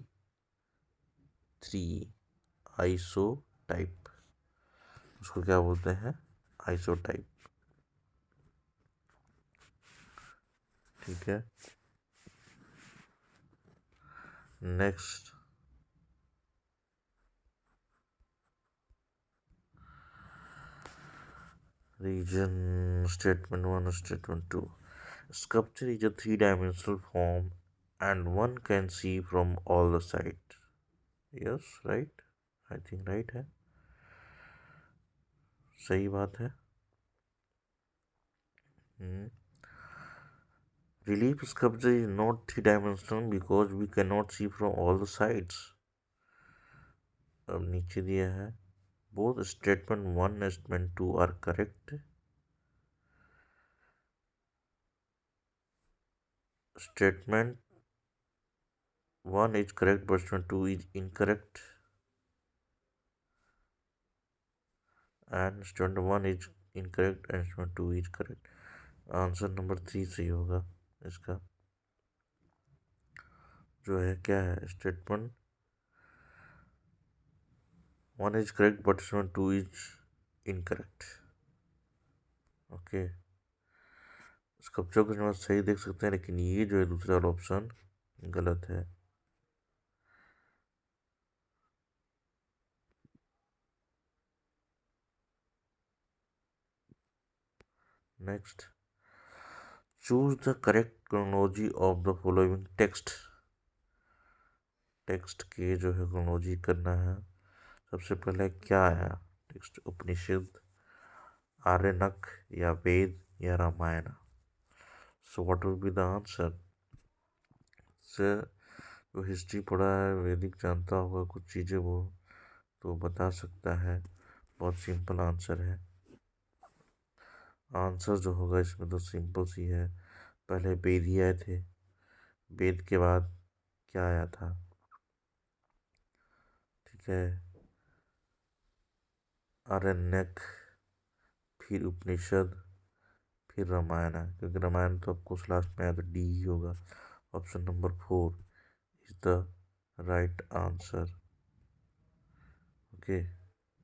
3, isotype. उसको क्या बोलते हैं? आइसोटाइप। ठीक है, next. Region statement 1, statement 2. Sculpture is a three-dimensional form and one can see from all the sides. Yes, right? I think right है, सही बात है। Relief sculpture is not three-dimensional because we cannot see from all the sides. अब नीचे दिया है, both statement 1 and statement 2 are correct. Statement 1 is correct but statement 2 is incorrect, and statement 1 is incorrect and statement 2 is correct. Answer number 3 सही होगा इसका, जो है क्या है? Statement 1 is correct but statement 2 is incorrect. Okay, sculpture को जब सही देख सकते हैं, लेकिन ये जो है दूसरा वाला ऑप्शन गलत है। Next, choose the correct chronology of the following text. Text के जो है क्रोनोलॉजी करना है। सबसे पहले क्या आया टेक्स्ट? उपनिषद, आर्यनक या वेद या Ramayana. So what will be the answer? से जो हिस्ट्री पढ़ा है, वैदिक जानता होगा कुछ चीज़ें, वो तो बता सकता है। बहुत सिंपल आंसर है। आंसर जो होगा इसमें तो सिंपल सी है, पहले वेद ही आए थे, वेद के बाद क्या आया था? ठीक है, आरण्यक, फिर उपनिषद, फिर रामायण है, क्योंकि रामायण तो आपको लास्ट में आया तो डी ही होगा। Option number 4 is the right answer. Okay,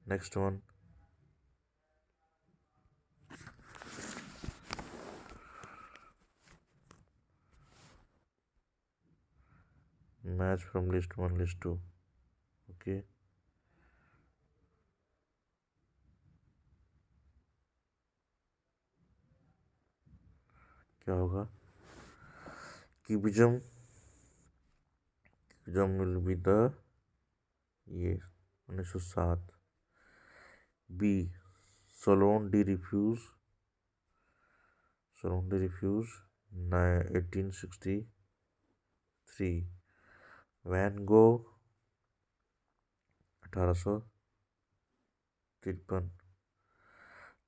next one. Match from list 1, list 2। Okay, क्या होगा? Cubism, cubism will be the ये 1907। B, Salon des Refuses, Salon des Refuses 1863। Van Gogh 1853।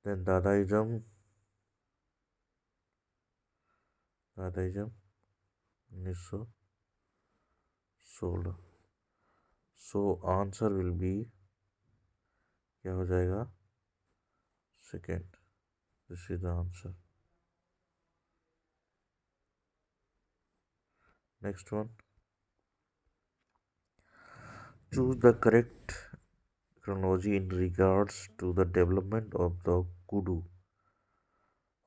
Then dadaism, dadaism 1916। So answer will be, क्या हो जाएगा? Second, this is the answer. Next one, choose the correct chronology in regards to the development of the kudu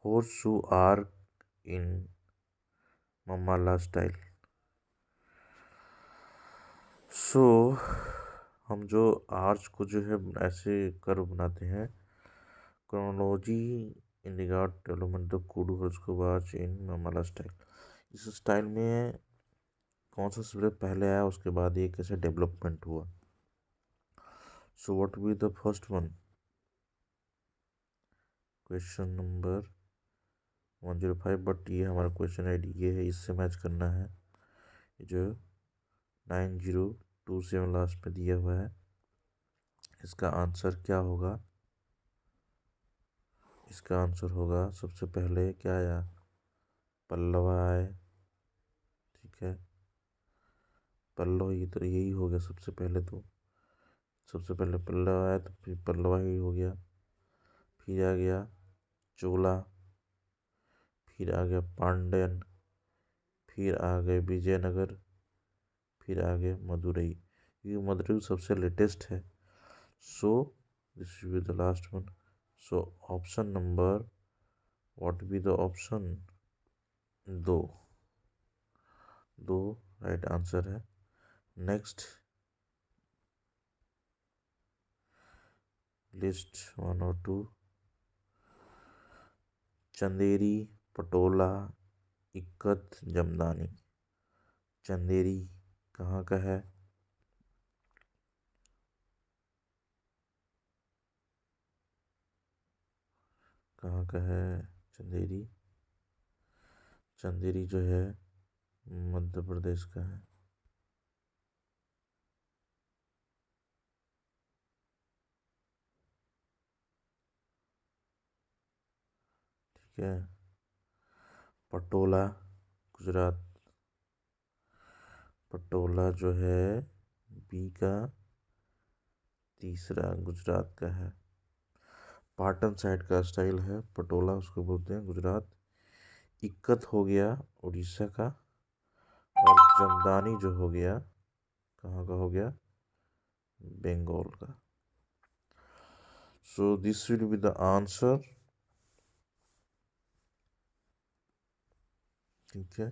horseshoe arc in Mamala style. सो हम जो arch को जो है ऐसे curve बनाते हैं, chronology in regard development the kudu horseshoe arch in Mamalla style. इस style में कौन सा सबसे पहले आया, उसके बाद ये कैसे डेवलपमेंट हुआ? So what will be the first one? Question number 105, but ये हमारा क्वेश्चन आईडी ये है, इससे मैच करना है जो 9027 लास्ट में दिया हुआ है। इसका आंसर क्या होगा? इसका आंसर होगा सबसे पहले क्या आया? पल्लवा आए, ठीक है, पल्लव, ये तो यही हो गया सबसे पहले। तो सबसे पहले पल्लव आया तो फिर पल्लवा ही हो गया, फिर आ गया चोला, फिर आ गया पांड्यन, फिर आ गए विजयनगर, फिर आ गए मदुरई। ये मदुरई सबसे लेटेस्ट है। So this will be the last one. So option number, what be the option? दो, दो राइट आंसर है। नेक्स्ट लिस्ट 1 और 2, चंदेरी, पटोला, इक्कत, जमदानी। चंदेरी कहाँ का है? कहाँ का है चंदेरी? चंदेरी जो है मध्य प्रदेश का है। ठीक है, पटोला गुजरात, पटोला जो है बी का तीसरा गुजरात का है। पाटन साइड का स्टाइल है पटोला, उसको बोलते हैं गुजरात। इक्कत हो गया उड़ीसा का, और जमदानी जो हो गया कहाँ का हो गया? बंगाल का। So this will be the answer, ठीक है।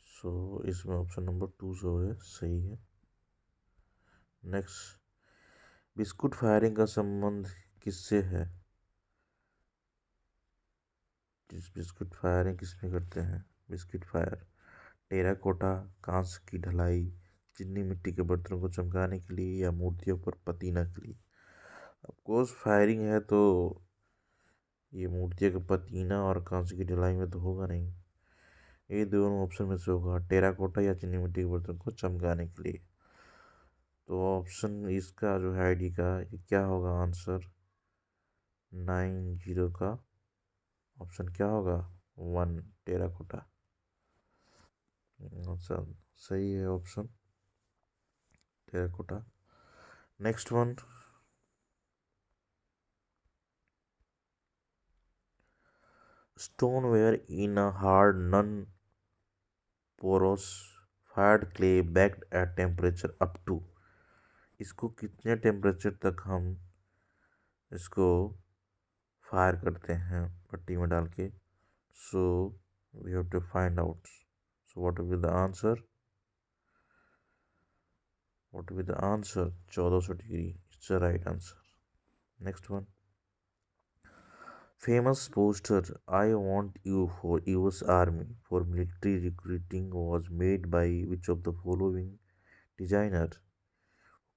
सो इसमें ऑप्शन नंबर 2 जो है सही है। नेक्स्ट, बिस्कुट फायरिंग का संबंध किससे है? बिस्कुट फायरिंग किसमें करते हैं? बिस्कुट फायर टेराकोटा, कांच की ढलाई, चीनी मिट्टी के बर्तनों को चमकाने के लिए, या मूर्तियों पर पतीना के लिए? ऑफकोर्स फायरिंग है तो ये मूर्तियों का पतीना और कांच की ढलाई में तो होगा नहीं। ये दोनों ऑप्शन में से होगा, टेराकोटा या चीनी मिट्टी के बर्तन को चमकाने के लिए। तो ऑप्शन इसका जो है आईडी का, ये क्या होगा आंसर? 90 का ऑप्शन क्या होगा? 1 टेराकोटा। अच्छा, सही है option terracotta. Next one, stoneware in a hard non-porous fired clay baked at temperature up to। इसको कितने टेम्परेचर तक हम इसको फायर करते हैं भट्टी में डाल के? So we have to find out. So what will be the answer? What will be the answer? 1400 degree, it's the right answer. Next one, famous poster "I want you for US Army" for military recruiting was made by which of the following designer?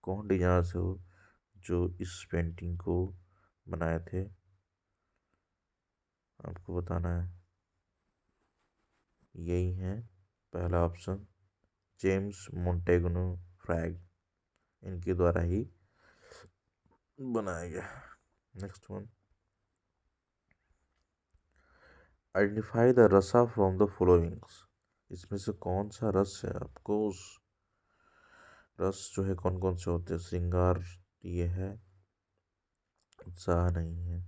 कौन designer से हो जो इस painting को बनाए थे? आपको बताना है। यही है पहला ऑप्शन, जेम्स मोंटेगनो फ्रैग, इनके द्वारा ही बनाया गया। नेक्स्ट वन, आइडेंटिफाई द रसा फ्रॉम द फॉलोइंग्स। इसमें से कौन सा रस है? आपको रस जो है कौन कौन से होते हैं? श्रृंगार ये है, उत्साह नहीं है,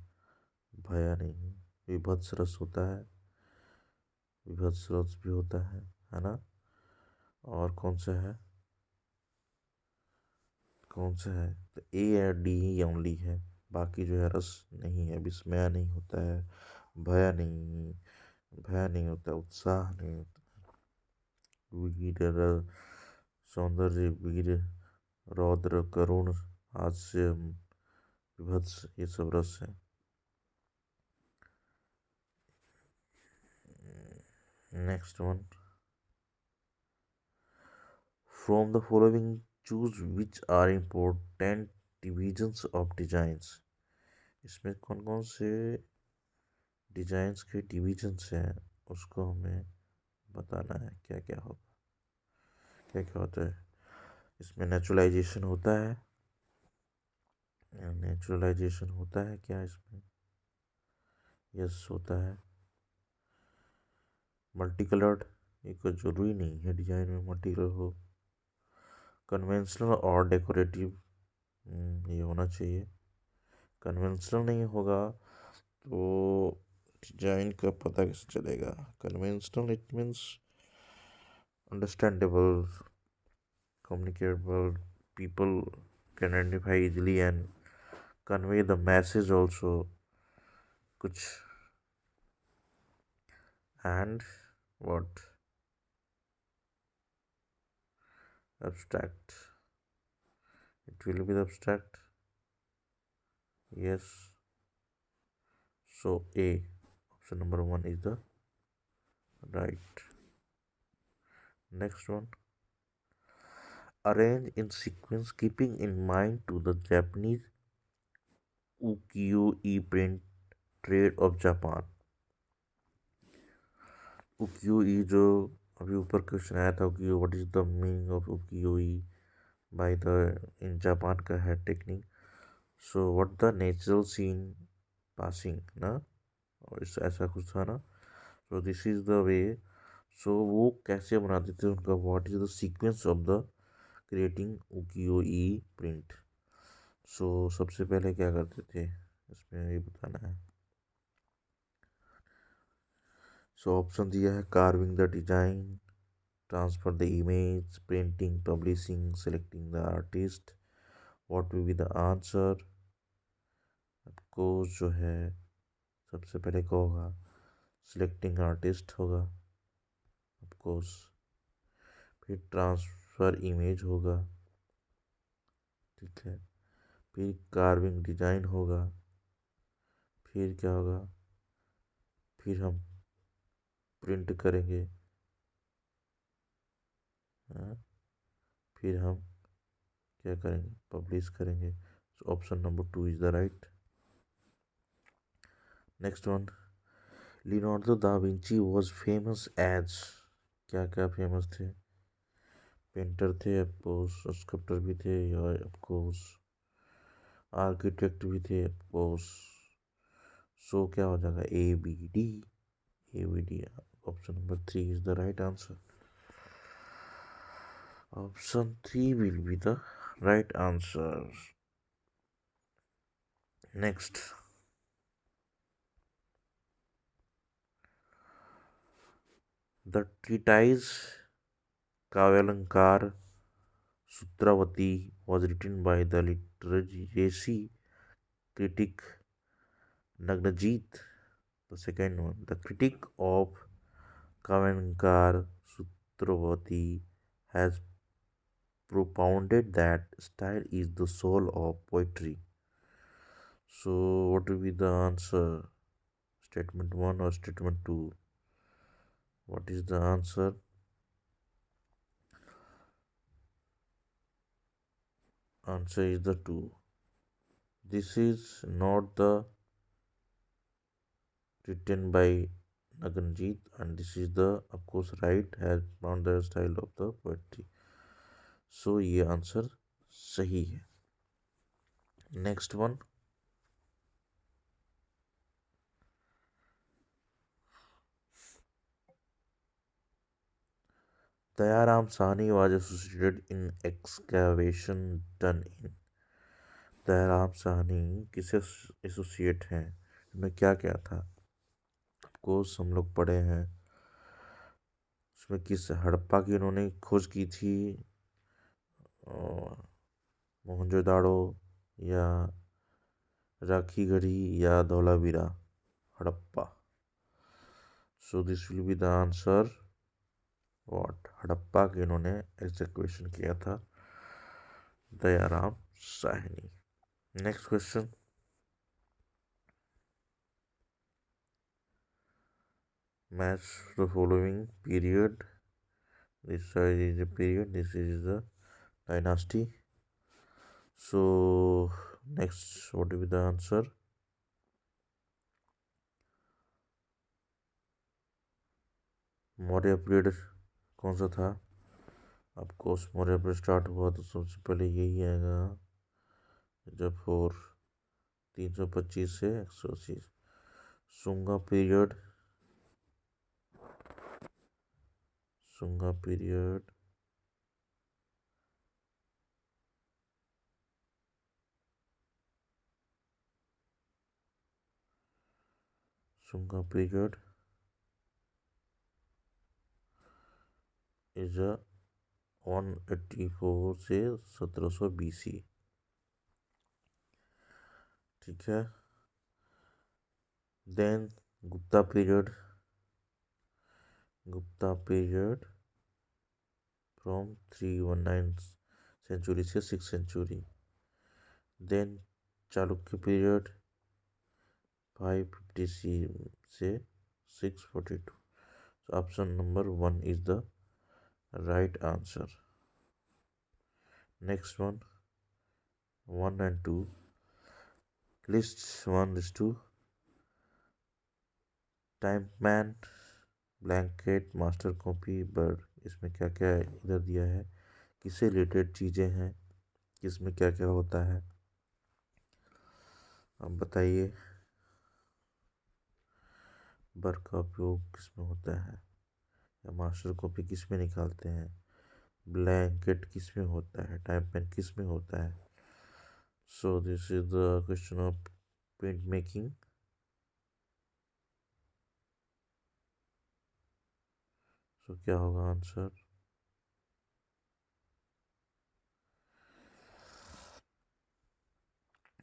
भया नहीं है, विभत्स रस होता है, विभत्स रस भी होता है ना? और कौन सा है? कौन सा है? तो ए या डी ही ओनली है, बाकी जो है रस नहीं है। विस्मया नहीं होता है, भया नहीं, भय नहीं होता, उत्साह नहीं होता, वीर सौंदर्य, वीर रौद्र, करुण, हास्य, विभत्स, ये सब रस है। Next one, From the following, choose which are important divisions of designs. इसमें कौन कौन से डिजाइंस के डिविजन्स हैं उसको हमें बताना है, क्या क्या होगा, क्या क्या होता है। इसमें नेचुरलाइजेशन होता है, नेचुरलाइजेशन होता है क्या इसमें? यस होता है। मल्टी कलर्ड, ये कोई ज़रूरी नहीं है डिजाइन में मल्टी कलर हो। कन्वेंशनल और डेकोरेटिव, ये होना चाहिए। कन्वेंशनल नहीं होगा तो डिजाइन का पता कैसे चलेगा? Conventional it means understandable, communicable, people can identify easily and convey the message also कुछ। and what abstract, it will be the abstract. Yes, so A, option number 1 is the right. Next one, arrange in sequence keeping in mind to the Japanese ukiyo-e print trade of Japan. ukiyo-e जो अभी ऊपर question आया था, ukiyo, what is the meaning of ukiyo-e by the in Japan का है technique. So what the natural scene passing ना, और इस ऐसा कुछ था ना। So this is the way, so वो कैसे बनाते थे उनका, what is the sequence of the creating ukiyo-e print. So सबसे पहले क्या करते थे इसमें ये बताना है। सो ऑप्शन दिया है, carving the design, transfer the image, printing, publishing, selecting the artist. What will be the answer? आपको जो है सबसे पहले क्या होगा, सिलेक्टिंग आर्टिस्ट होगा ऑफकोर्स, फिर ट्रांसफ़र इमेज होगा, ठीक है, फिर कार्विंग डिजाइन होगा, फिर क्या होगा, फिर हम प्रिंट करेंगे, हाँ? फिर हम क्या करेंगे, पब्लिश करेंगे। So option number 2 is the right. Next one, Leonardo da Vinci was famous as, क्या क्या फेमस थे? पेंटर थे ऑफकोर्स, स्कल्प्टर भी थे ऑफकोर्स, आर्किटेक्ट भी थे ऑफकोर्स। सो क्या हो जाएगा, ABD, ABD। Option number 3 is the right answer. Option 3 will be the right answer. Next, the treatise Kavyalankar Sutravritti was written by the literary critic Nagnajit. The second one, the critic of Kavalyankar Sutravati has propounded that style is the soul of poetry. So, what will be the answer? Statement 1 or statement 2? What is the answer? Answer is the 2. This is not the written by Naganjit, and this is the of course right, has found the style of the poetry. So ये answer सही है। Next one, Dayaram Sahni was associated in excavation done in। Dayaram Sahni किसे associate हैं, इनमें क्या क्या था? Course हम लोग पढ़े हैं, उसमें किस हड़प्पा की इन्होंने खोज की थी, मोहनजोदाड़ो या राखी गढ़ी या Dholavira, Harappa. So this will be the answer what, Harappa के इन्होंने एक्सकवेशन किया था, Dayaram Sahni. Next question, match the following period This side is a period, this is the dynasty. So next, what will be the answer? Maurya period कौन सा था? Of course Maurya period start हुआ तो सबसे पहले यही आएगा, जब 325 से 180। Sunga period, Sunga period Sunga period is 184 से 1700 BC। ठीक है। Then Gupta period, Gupta period from 319 century से 6 सेंचुरी। देन चालुक्य पीरियड 550 से 642। Option number 1 is the right answer. Next one, 1 and 2. List 1, list 2. Time man, blanket, master copy, bird. इसमें क्या क्या इधर दिया है, किससे रिलेटेड चीज़ें हैं, किसमें क्या क्या होता है, अब बताइए। बर्ड का उपयोग किसमें होता है, या मास्टर कॉपी किस में निकालते हैं, ब्लैंकेट किस में होता है, टाइम पेन किस में होता है। So this is the question of print making. So क्या होगा आंसर?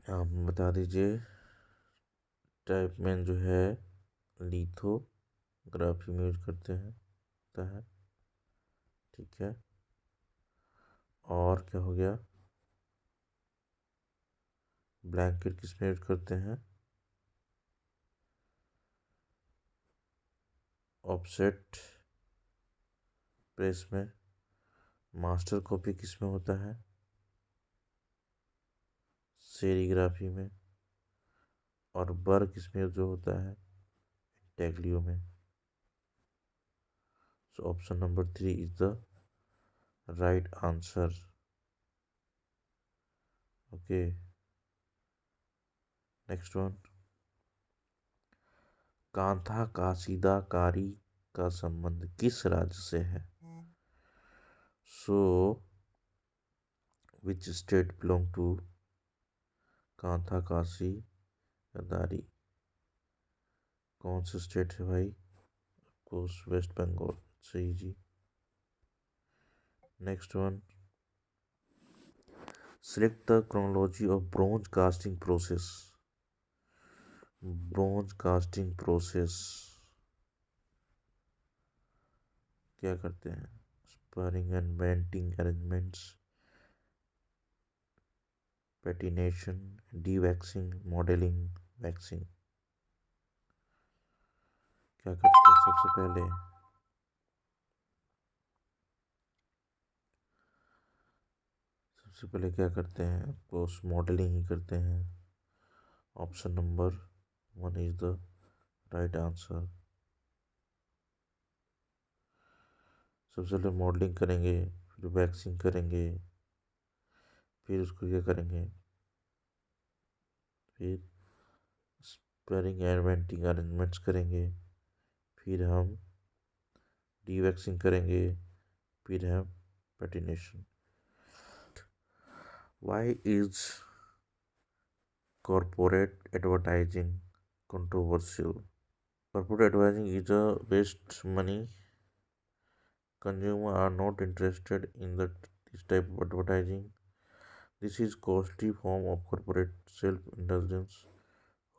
आप बता दीजिए। टाइप मैन जो है लिथोग्राफी में यूज करते हैं, होता है। ठीक है। और क्या हो गया? ब्लैंकेट किस में यूज करते हैं? ऑफसेट प्रेस में। मास्टर कॉपी किस में होता है? सेरीग्राफी में। और बर किस में जो होता है? टैगलियो में। So option number 3 is the right answer. Okay, next one. Kantha Kashidakari का संबंध किस राज्य से है? So which state belong to Kantha Kashidari? कौन सा स्टेट है भाई? कोर्स वेस्ट बंगाल। सही जी। Next one. Select the chronology of bronze casting process. Bronze casting process क्या करते हैं? Spruing and venting arrangements, patination, dewaxing, modelling, waxing. क्या करते हैं सबसे पहले? सबसे पहले क्या करते हैं? पोस्ट मॉडलिंग ही करते हैं। Option number 1 is the right answer. सबसे पहले मॉडलिंग करेंगे, फिर वैक्सिंग करेंगे, फिर उसको क्या करेंगे? फिर स्पेयरिंग एंड वेंटिंग अरेंजमेंट्स करेंगे, फिर हम डीवैक्सिंग करेंगे, फिर हम patination. Why is corporate advertising controversial? Corporate advertising is a waste money. Consumers are not interested in this type of advertising. This is costly form of corporate self-indulgence.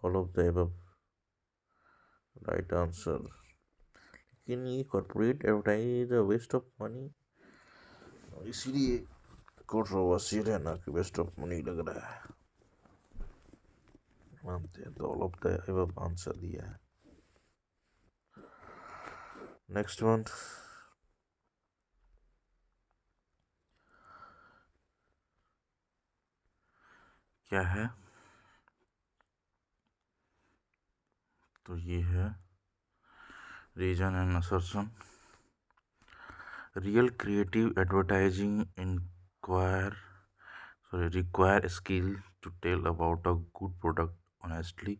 All of the above. Right answer. लेकिन ये corporate advertising is a waste of money, इसीलिए controversial है ना, कि waste of money लग रहा है। मानते हैं तो all of the above answer दिया है। Next one. क्या है? तो ये है reason and assertion. Real creative advertising require skill to tell about a good product honestly,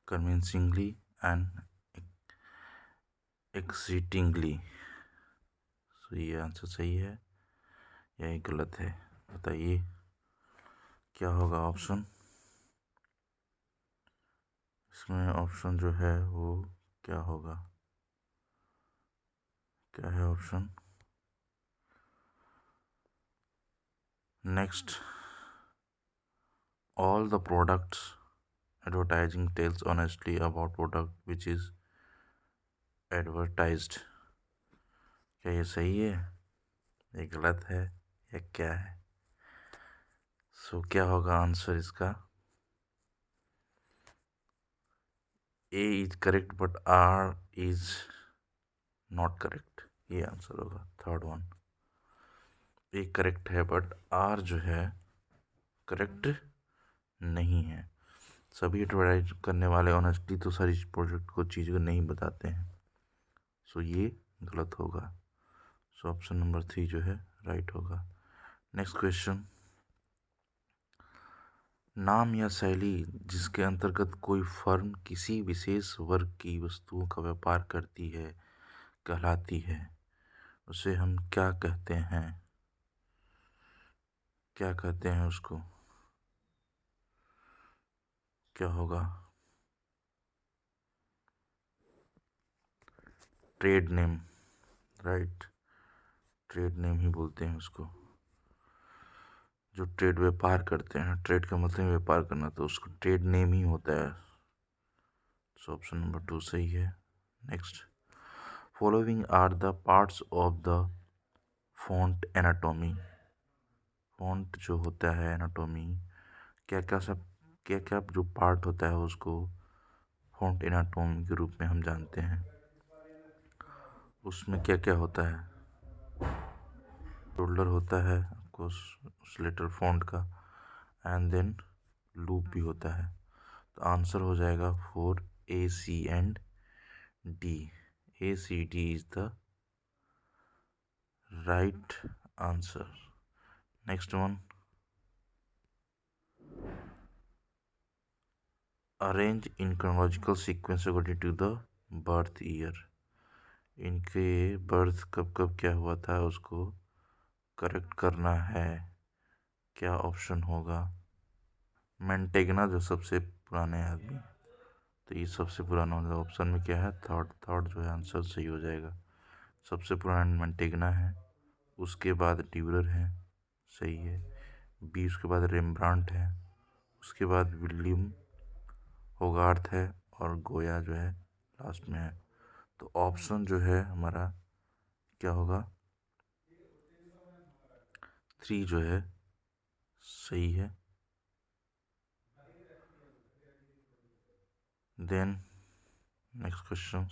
convincingly and excitingly। सो ये आंसर सही है या ये गलत है? बताइए क्या होगा ऑप्शन। इसमें ऑप्शन जो है वो क्या होगा? क्या है option? Next, all the products advertising tells honestly about product which is advertised। क्या ये सही है, ये गलत है या क्या है? सो क्या होगा आंसर इसका? A is correct but R is not correct. ये आंसर होगा थर्ड वन। ए करेक्ट है बट आर जो है करेक्ट नहीं है। सभी एडवर्टाइज करने वाले ऑनेस्टली तो सारी प्रोडक्ट को चीज़ को नहीं बताते हैं। सो ये गलत होगा। सो ऑप्शन नंबर 3 जो है राइट होगा। नेक्स्ट क्वेश्चन, नाम या शैली जिसके अंतर्गत कोई फर्म किसी विशेष वर्ग की वस्तुओं का व्यापार करती है कहलाती है, उसे हम क्या कहते हैं? क्या कहते हैं उसको? क्या होगा? Trade name, right. Trade name ही बोलते हैं उसको। जो ट्रेड व्यापार करते हैं, ट्रेड का मतलब व्यापार करना, तो उसको ट्रेड नेम ही होता है। सो ऑप्शन नंबर 2 सही है। Next, following are the parts of the font anatomy. Font जो होता है एनाटॉमी, क्या क्या सब क्या क्या जो पार्ट होता है उसको फॉन्ट एनाटॉमी के रूप में हम जानते हैं। उसमें क्या क्या होता है? शोल्डर होता है आपको उस लेटर फॉन्ट का, एंड देन लूप भी होता है। तो आंसर हो जाएगा 4 A C and D। A C D is the right answer. Next one, arrange in chronological sequence according to the birth year. इनके बर्थ कब कब क्या हुआ था उसको करेक्ट करना है। क्या ऑप्शन होगा? मेंटेगना जो सबसे पुराने आदमी, तो ये सबसे पुराना होगा। ऑप्शन में क्या है? थर्ड। थर्ड जो है आंसर सही हो जाएगा। सबसे पुराना मेंटेगना है, उसके बाद ड्यूरर है, सही है। बी, उसके बाद रेम्ब्रांट है, उसके बाद विलियम होगार्थ है, और गोया जो है लास्ट में है। तो ऑप्शन जो है हमारा क्या होगा? 3 जो है सही है। Then next question,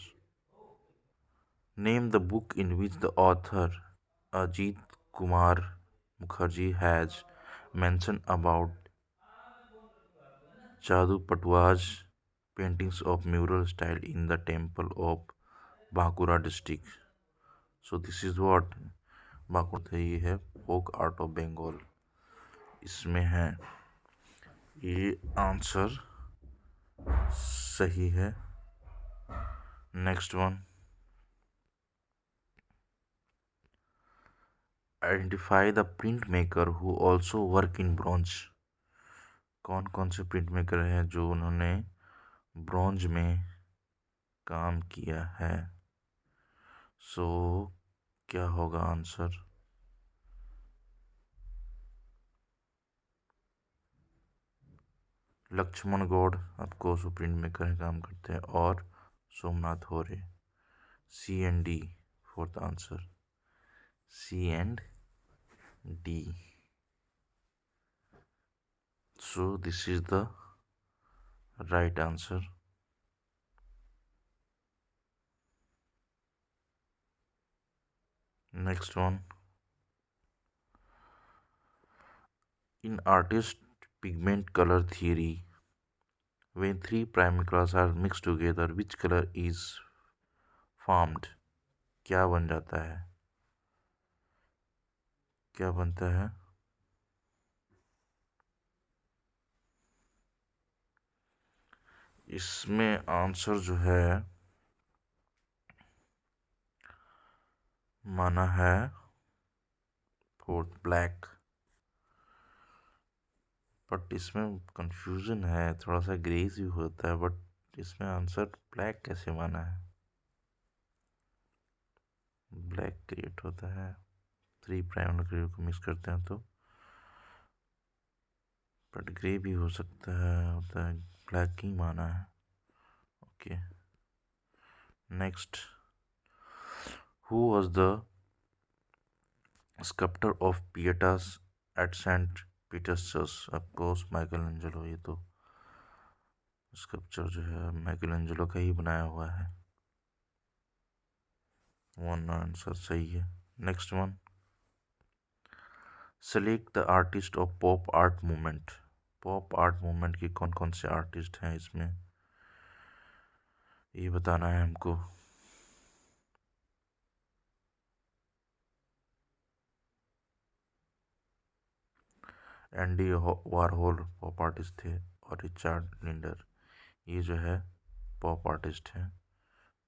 name the book in which the author Ajit Kumar Mukherjee has mentioned about Jadu Patwa's paintings of mural style in the temple of Bankura district। So this is what Bankura ये है फोक आर्ट ऑफ बंगाल। इसमें है ये answer सही है। Next one, identify the print maker who also work in bronze. कौन कौन से प्रिंट मेकर हैं जो उन्होंने ब्रॉन्ज में काम किया है? सो क्या होगा आंसर? लक्ष्मण गौड़ आपको प्रिंट मेकर काम करते हैं, और Somnath Hore. C and D for the answer. C and D. So this is the right answer. Next one, in artist pigment color theory. When three primary colors are mixed together, which color is formed? क्या बन जाता है? क्या बनता है? इसमें answer जो है माना है फोर्थ ब्लैक, बट इसमें कंफ्यूजन है, थोड़ा सा ग्रेस भी होता है, बट इसमें आंसर ब्लैक कैसे माना है? ब्लैक क्रिएट होता है थ्री प्राइम को मिक्स करते हैं तो, बट ग्रे भी हो सकता है, होता है, ब्लैक ही माना है। Okay, next, who was the sculptor of Pietas at Saint Peter's church? Of course Michelangelo. ये तो स्कल्पचर जो है माइकल एंजेलो का ही बनाया हुआ है। वन आंसर सही है। Next one, select the artist of pop art movement. Pop art movement के कौन कौन से आर्टिस्ट हैं इसमें, ये बताना है हमको। एंडी वारहोल पॉप आर्टिस्ट थे और रिचर्ड लिंडर ये जो है पॉप आर्टिस्ट हैं।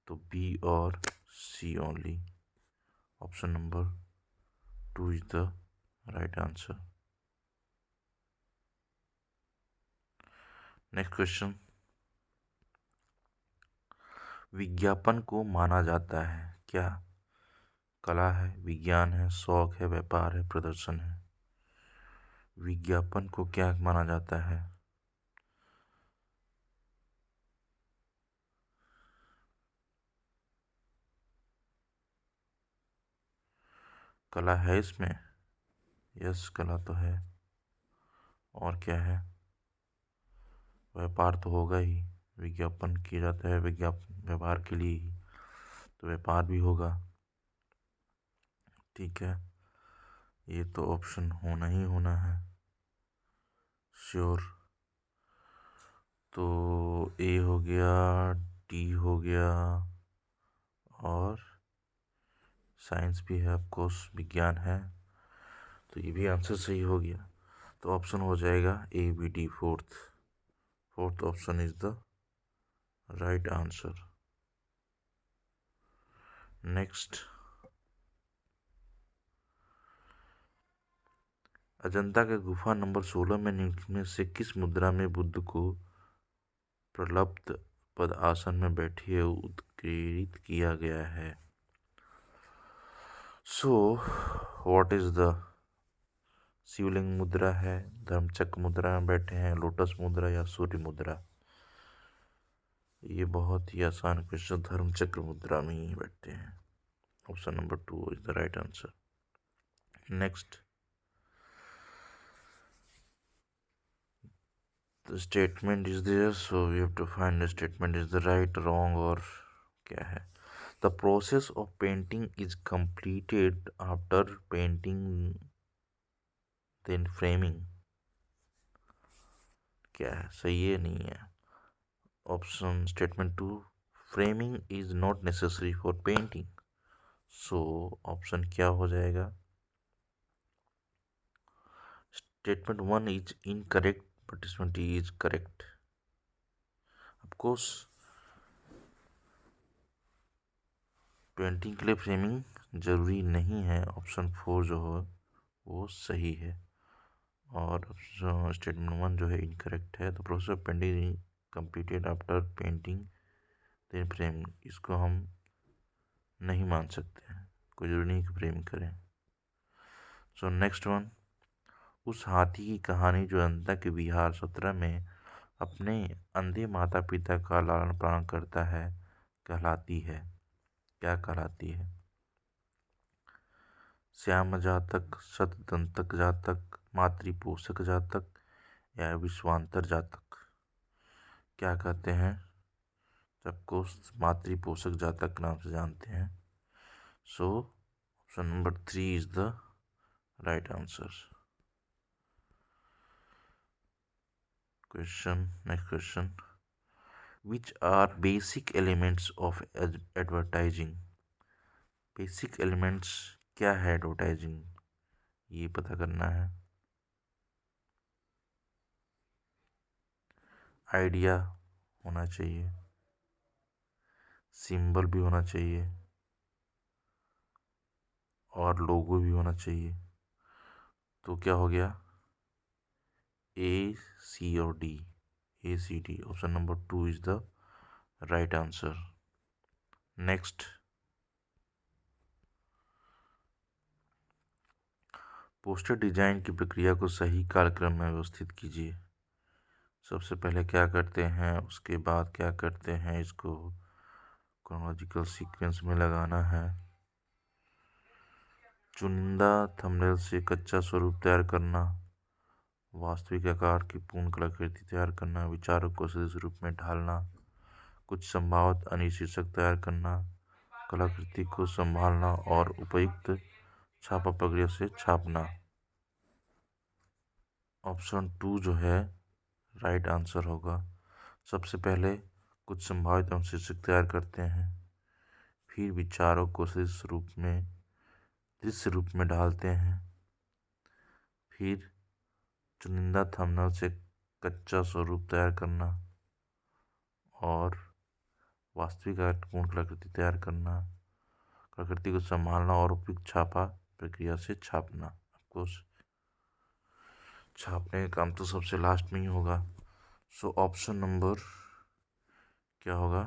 तो बी और C only, option number 2 is the right answer. Next question, विज्ञापन को माना जाता है क्या? कला है, विज्ञान है, शौक है, व्यापार है, प्रदर्शन है? विज्ञापन को क्या माना जाता है? कला है इसमें? यस, कला तो है। और क्या है? व्यापार तो होगा ही, विज्ञापन किया जाता है विज्ञापन व्यवहार के लिए ही, तो व्यापार भी होगा। ठीक है, ये तो ऑप्शन होना ही होना है श्योर। तो ए हो गया, डी हो गया, और साइंस भी है, ऑफकोर्स विज्ञान है, तो ये भी आंसर सही हो गया। तो ऑप्शन हो जाएगा A B D, fourth option is the right answer. Next, Ajanta के गुफा नंबर 16 में निम्न में से किस मुद्रा में बुद्ध को प्रलब्ध पद आसन में बैठे हुए उत्कीर्णित किया गया है? सो व्हाट इज द शिवलिंग मुद्रा है, धर्मचक्र मुद्रा में बैठे हैं, लोटस मुद्रा या सूर्य मुद्रा? ये बहुत ही आसान क्वेश्चन, धर्मचक्र मुद्रा में ही बैठते हैं, option number 2 is the right answer. Next, the statement is there, so we have to find the statement is the right, wrong और क्या है। The process of painting is completed after painting then framing, क्या है, सही है नहीं है? Option statement 2, framing is not necessary for painting, so option क्या हो जाएगा? Statement 1 is incorrect but statement D is correct. Of course painting के लिए फ्रेमिंग जरूरी नहीं है, ऑप्शन 4 जो है वो सही है, और स्टेटमेंट 1 जो है इनकरेक्ट है। तो process of painting completed after painting then framing, इसको हम नहीं मान सकते हैं, कोई जरूरी नहीं कि फ्रेम करें। सो नेक्स्ट वन, उस हाथी की कहानी जो अनंता के विहार 17 में अपने अंधे माता पिता का लालन पालन करता है कहलाती है, क्या कहलाती है? श्याम जातक, शतदंतक जातक, मातृपोषक जातक या विश्वांतर जातक? क्या कहते हैं? सबको मातृपोषक जातक नाम से जानते हैं। So option number 3 is the right answer. Next question, which are basic elements of advertising. Basic elements क्या है एडवर्टाइजिंग, ये पता करना है। आइडिया होना चाहिए, सिंबल भी होना चाहिए और लोगो भी होना चाहिए। तो क्या हो गया, ए, सी और D, A C D. Option number 2 is the right answer. Next, poster design की प्रक्रिया को सही कालक्रम में व्यवस्थित कीजिए। सबसे पहले क्या करते हैं, उसके बाद क्या करते हैं, इसको क्रोनोलॉजिकल सीक्वेंस में लगाना है। चुनिंदा थंबनेल से कच्चा स्वरूप तैयार करना, वास्तविक आकार की पूर्ण कलाकृति तैयार करना, विचारों को सदस्य रूप में ढालना, कुछ संभावित अनुशीर्षक तैयार करना, कलाकृति को संभालना और उपयुक्त छापा प्रक्रिया से छापना। ऑप्शन 2 जो है राइट आंसर होगा। सबसे पहले कुछ संभावित अनुशीर्षक तैयार करते हैं, फिर विचारों को दृश्य रूप में ढालते हैं, फिर चुनिंदा थंबनेल से कच्चा स्वरूप तैयार करना और वास्तविक पूर्ण कलाकृति तैयार करना, कलाकृति को संभालना और उपयुक्त छापा प्रक्रिया से छापना। आपको छापने का काम तो सबसे लास्ट में ही होगा। सो ऑप्शन नंबर क्या होगा,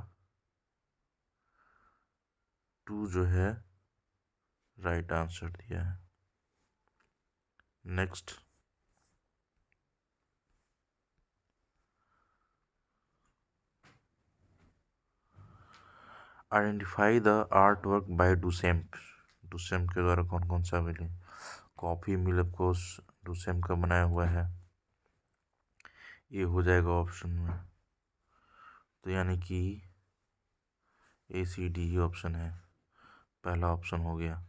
2 जो है राइट आंसर दिया है। Next, identify the art work by Duchamp. Duchamp के द्वारा कौन कौन सा मिले। कॉफी मिल ऑफकोर्स डुसेम्प का बनाया हुआ है, ये हो जाएगा ऑप्शन में। तो यानी कि ए सी डी ही ऑप्शन है, पहला ऑप्शन हो गया।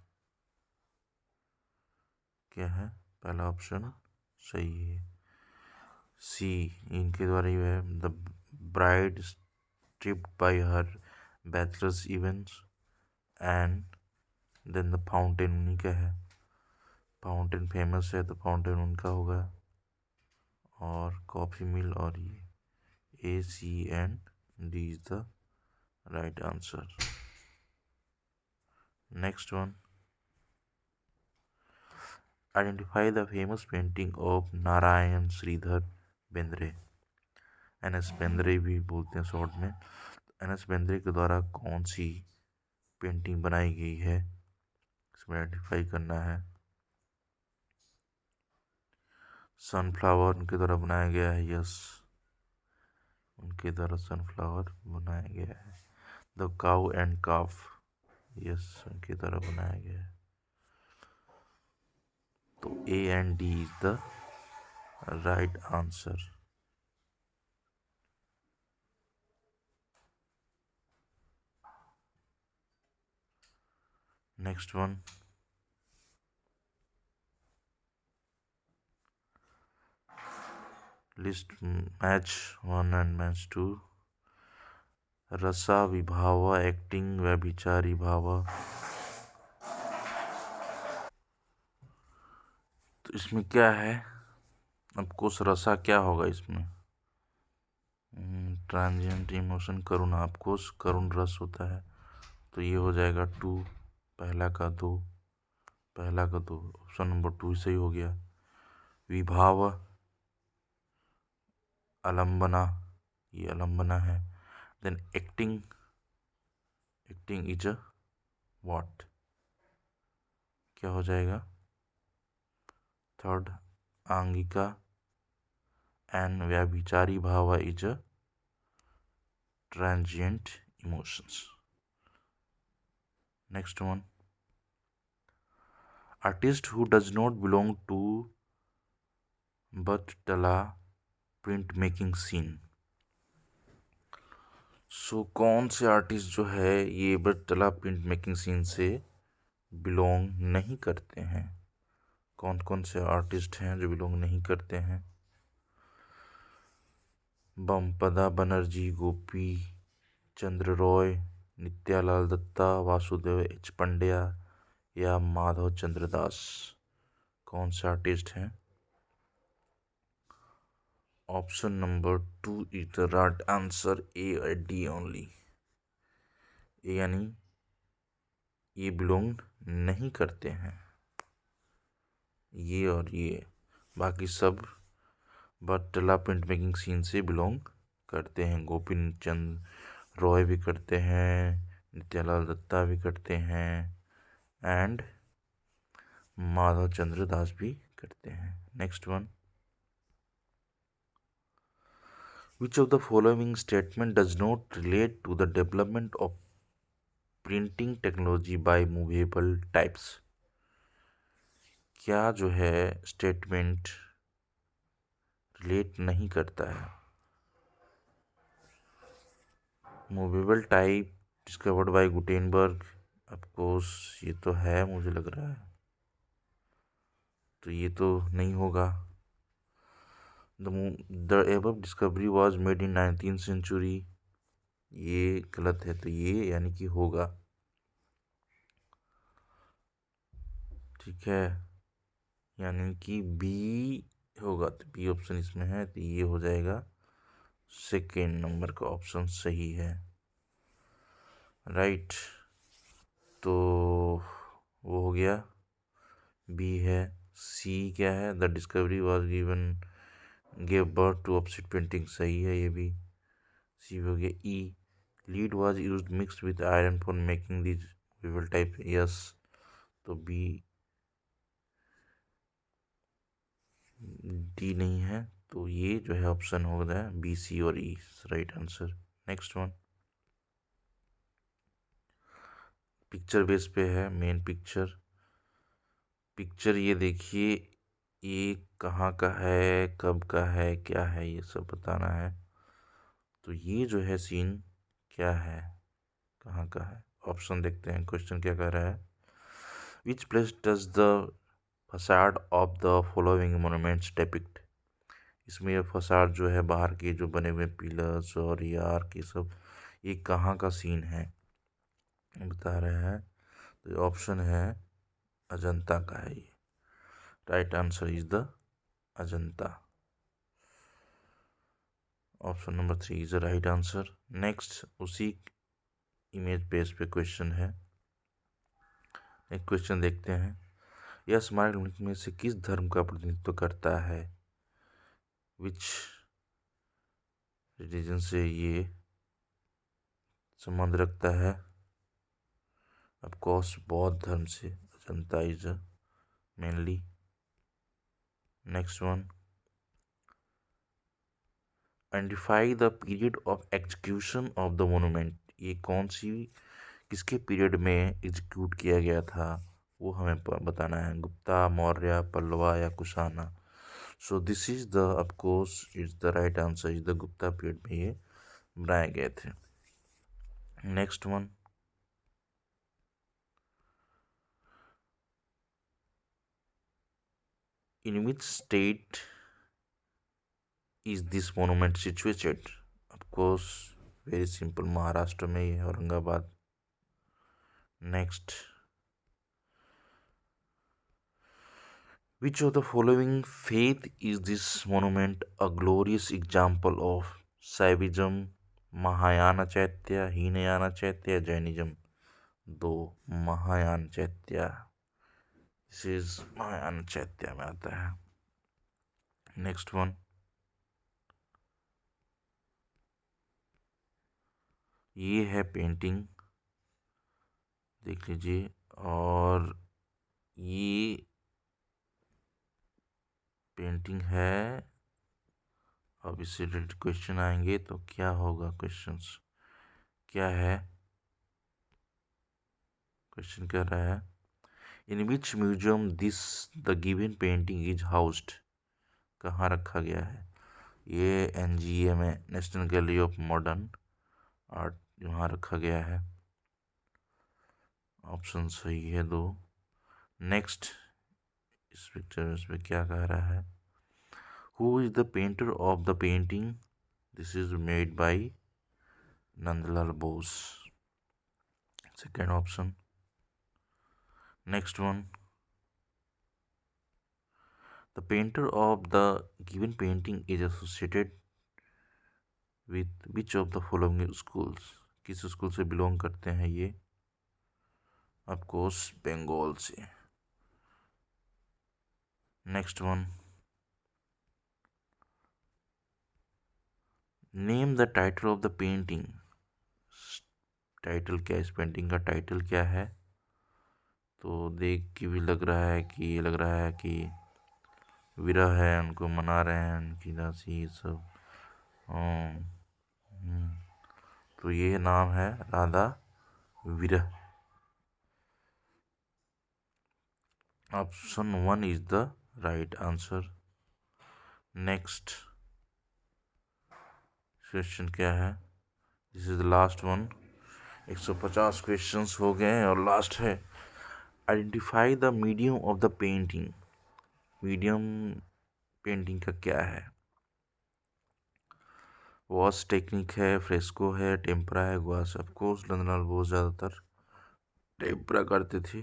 क्या है, पहला ऑप्शन सही है। सी, इनके द्वारा ही है। The bride stripped by her bachelors events and then the fountain उन्हीं का है। फाउंटेन फेमस है तो फाउंटेन उनका होगा। और कॉफ़ी मिल और ये A C and D is the right answer. Next one, identify the famous painting of Narayan Shridhar Bendre. N S Bendre भी बोलते हैं शॉर्ट में। एन एस बेंद्रे के द्वारा कौन सी पेंटिंग बनाई गई है, इसमें आइडेंटिफाई करना है। सनफ्लावर उनके द्वारा बनाया गया है, यस, उनके द्वारा सनफ्लावर बनाया गया है। The cow and calf, yes, उनके द्वारा बनाया गया है। तो A and D is the right answer. Next one, list match 1 and match 2। रसा विभाव एक्टिंग व्यभिचारी भाव। तो इसमें क्या है, ऑफकोर्स रसा क्या होगा इसमें, ट्रांजिएंट इमोशन करुण, ऑफकोर्स करुण रस होता है। तो ये हो जाएगा 2, पहला का 2, ऑप्शन नंबर 2 सही हो गया। विभाव अलंबना, ये अलंबना है। Then acting is a what, क्या हो जाएगा, थर्ड आंगिका एंड व्यभिचारी भाव is a transient emotions. Next one, artist who does not belong to Batala printmaking scene. सो कौन से आर्टिस्ट जो है ये बटला प्रिंट मेकिंग सीन से बिलोंग नहीं करते हैं। कौन कौन से आर्टिस्ट हैं जो बिलोंग नहीं करते हैं। बमपदा बनर्जी, गोपी चंद्र रॉय, नित्यालाल दत्ता, वासुदेव एच पंड्या या माधव चंद्र दास, कौन से आर्टिस्ट हैं? Option number 2 is the right answer, A और डी ओनली। यानी ये बिलोंग नहीं करते हैं, ये और ये, बाकी सब बटला प्रिंट मेकिंग सीन से बिलोंग करते हैं। गोपी चंद रॉय भी करते हैं, नित्यालाल दत्ता भी करते हैं एंड माधव चंद्र दास भी करते हैं। Next one, which of the following statement does not relate to the development of printing technology by movable types? क्या जो है स्टेटमेंट रिलेट नहीं करता है? Movable type discovered by Gutenberg, of course ये तो है, मुझे लग रहा है, तो ये तो नहीं होगा। The above discovery was made in 19th century, ये गलत है, तो ये यानी कि होगा। ठीक है, यानी कि बी होगा, तो बी ऑप्शन इसमें है, तो ये हो जाएगा सेकेंड नंबर का ऑप्शन सही है। राइट, तो वो हो गया, बी है। सी क्या है? The discovery was given gave birth to offset printing, सही है ये भी, सी हो गया। E, lead was used mixed with iron for making this विवल टाइप, यस, तो बी। डी नहीं है, तो ये जो है ऑप्शन हो गया बी, सी और E right answer. Next one, picture base पे है, मेन पिक्चर। पिक्चर ये देखिए, ये कहाँ का है, कब का है, क्या है, ये सब बताना है। तो ये जो है सीन क्या है, कहाँ का है? ऑप्शन देखते हैं, क्वेश्चन क्या कह रहा है। Which place does the facade of the following monuments depict? इसमें ये फसाड जो है, बाहर के जो बने हुए पिलर्स और ये आर्क, ये सब, ये कहाँ का सीन है बता रहे हैं। तो ऑप्शन है अजंता का है ये, right answer is the Ajanta. Option number 3 is the right answer. Next, उसी इमेज बेस पे क्वेश्चन है, एक क्वेश्चन देखते हैं। यह स्मारक निम्न में से किस धर्म का प्रतिनिधित्व करता है? विच रिलीजन से ये संबंध रखता है? ऑफकोर्स बौद्ध धर्म से, Ajanta is mainly. Next one, identify the period of execution of the monument, ये कौन सी, किसके पीरियड में एग्जीक्यूट किया गया था, वो हमें बताना है। गुप्ता, मौर्य, पल्लवा या कुशाना। सो this is the, of course is the right answer is the Gupta period में ये बनाए गए थे। Next one, in which state is this monument situated? Of course very simple, Maharashtra में ये, Aurangabad. Next, which of the following faith is this monument a glorious example of? Saivism, Mahayana Chaitya, Hinayana Chaitya, Jainism? दो, महायान चैत्य, this is Mahayana चैत्य में आता है। Next one, ये है पेंटिंग, देख लीजिए, और ये पेंटिंग है। अब इससे रिलेटेड क्वेश्चन आएंगे तो क्या होगा, क्वेश्चंस क्या है? क्वेश्चन कह रहा है, in which museum this the given painting is housed, कहाँ रखा गया है? ये NGA में, national gallery of modern art, यहाँ रखा गया है। ऑप्शन सही है दो। नेक्स्ट, इस पिक्चर में क्या कह रहा है, who is the painter of the painting This is made by Nandlal Bose. Second option. Next one. The painter of the given painting is associated with which of the following schools? किस school से belong करते हैं ये? Of course Bengal से. Next one. Name the title of the painting. Title क्या, इस painting का title क्या है? तो देख के भी लग रहा है कि विरह है, उनको मना रहे हैं, उनकी दासी सब. तो ये नाम है राधा विरह. Option 1 is the right answer. Next question क्या है? This is the last one. 150 questions हो गए और लास्ट है. Identify the medium of the painting. Medium painting का क्या है? वॉश टेक्निक है, फ्रेस्को है, टेम्परा है, गुआस. ऑफकोर्स नंदलाल बोस ज़्यादातर टेम्परा करते थे,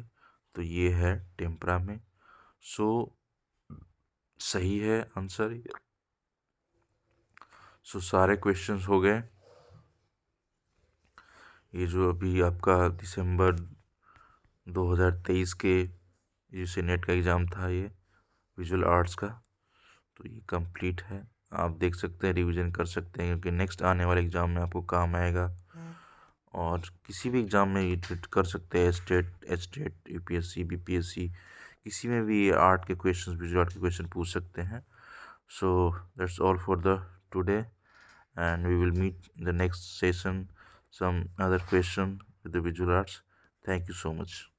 तो ये है टेम्परा में. सो सही है आंसर. सो सारे क्वेश्चंस हो गए. ये जो अभी आपका दिसंबर 2023 के जिससे नेट का एग्ज़ाम था, ये विजुअल आर्ट्स का, तो ये कंप्लीट है. आप देख सकते हैं, रिवीजन कर सकते हैं, क्योंकि नेक्स्ट आने वाले एग्ज़ाम में आपको काम आएगा. और किसी भी एग्ज़ाम में ये कर सकते हैं. स्टेट यूपीएससी, बीपीएससी, किसी में भी आर्ट के क्वेश्चन, विजुअल आर्ट के क्वेश्चन पूछ सकते हैं. So that's all for the today, and we will meet the next session some other question with the visual arts. Thank you so much.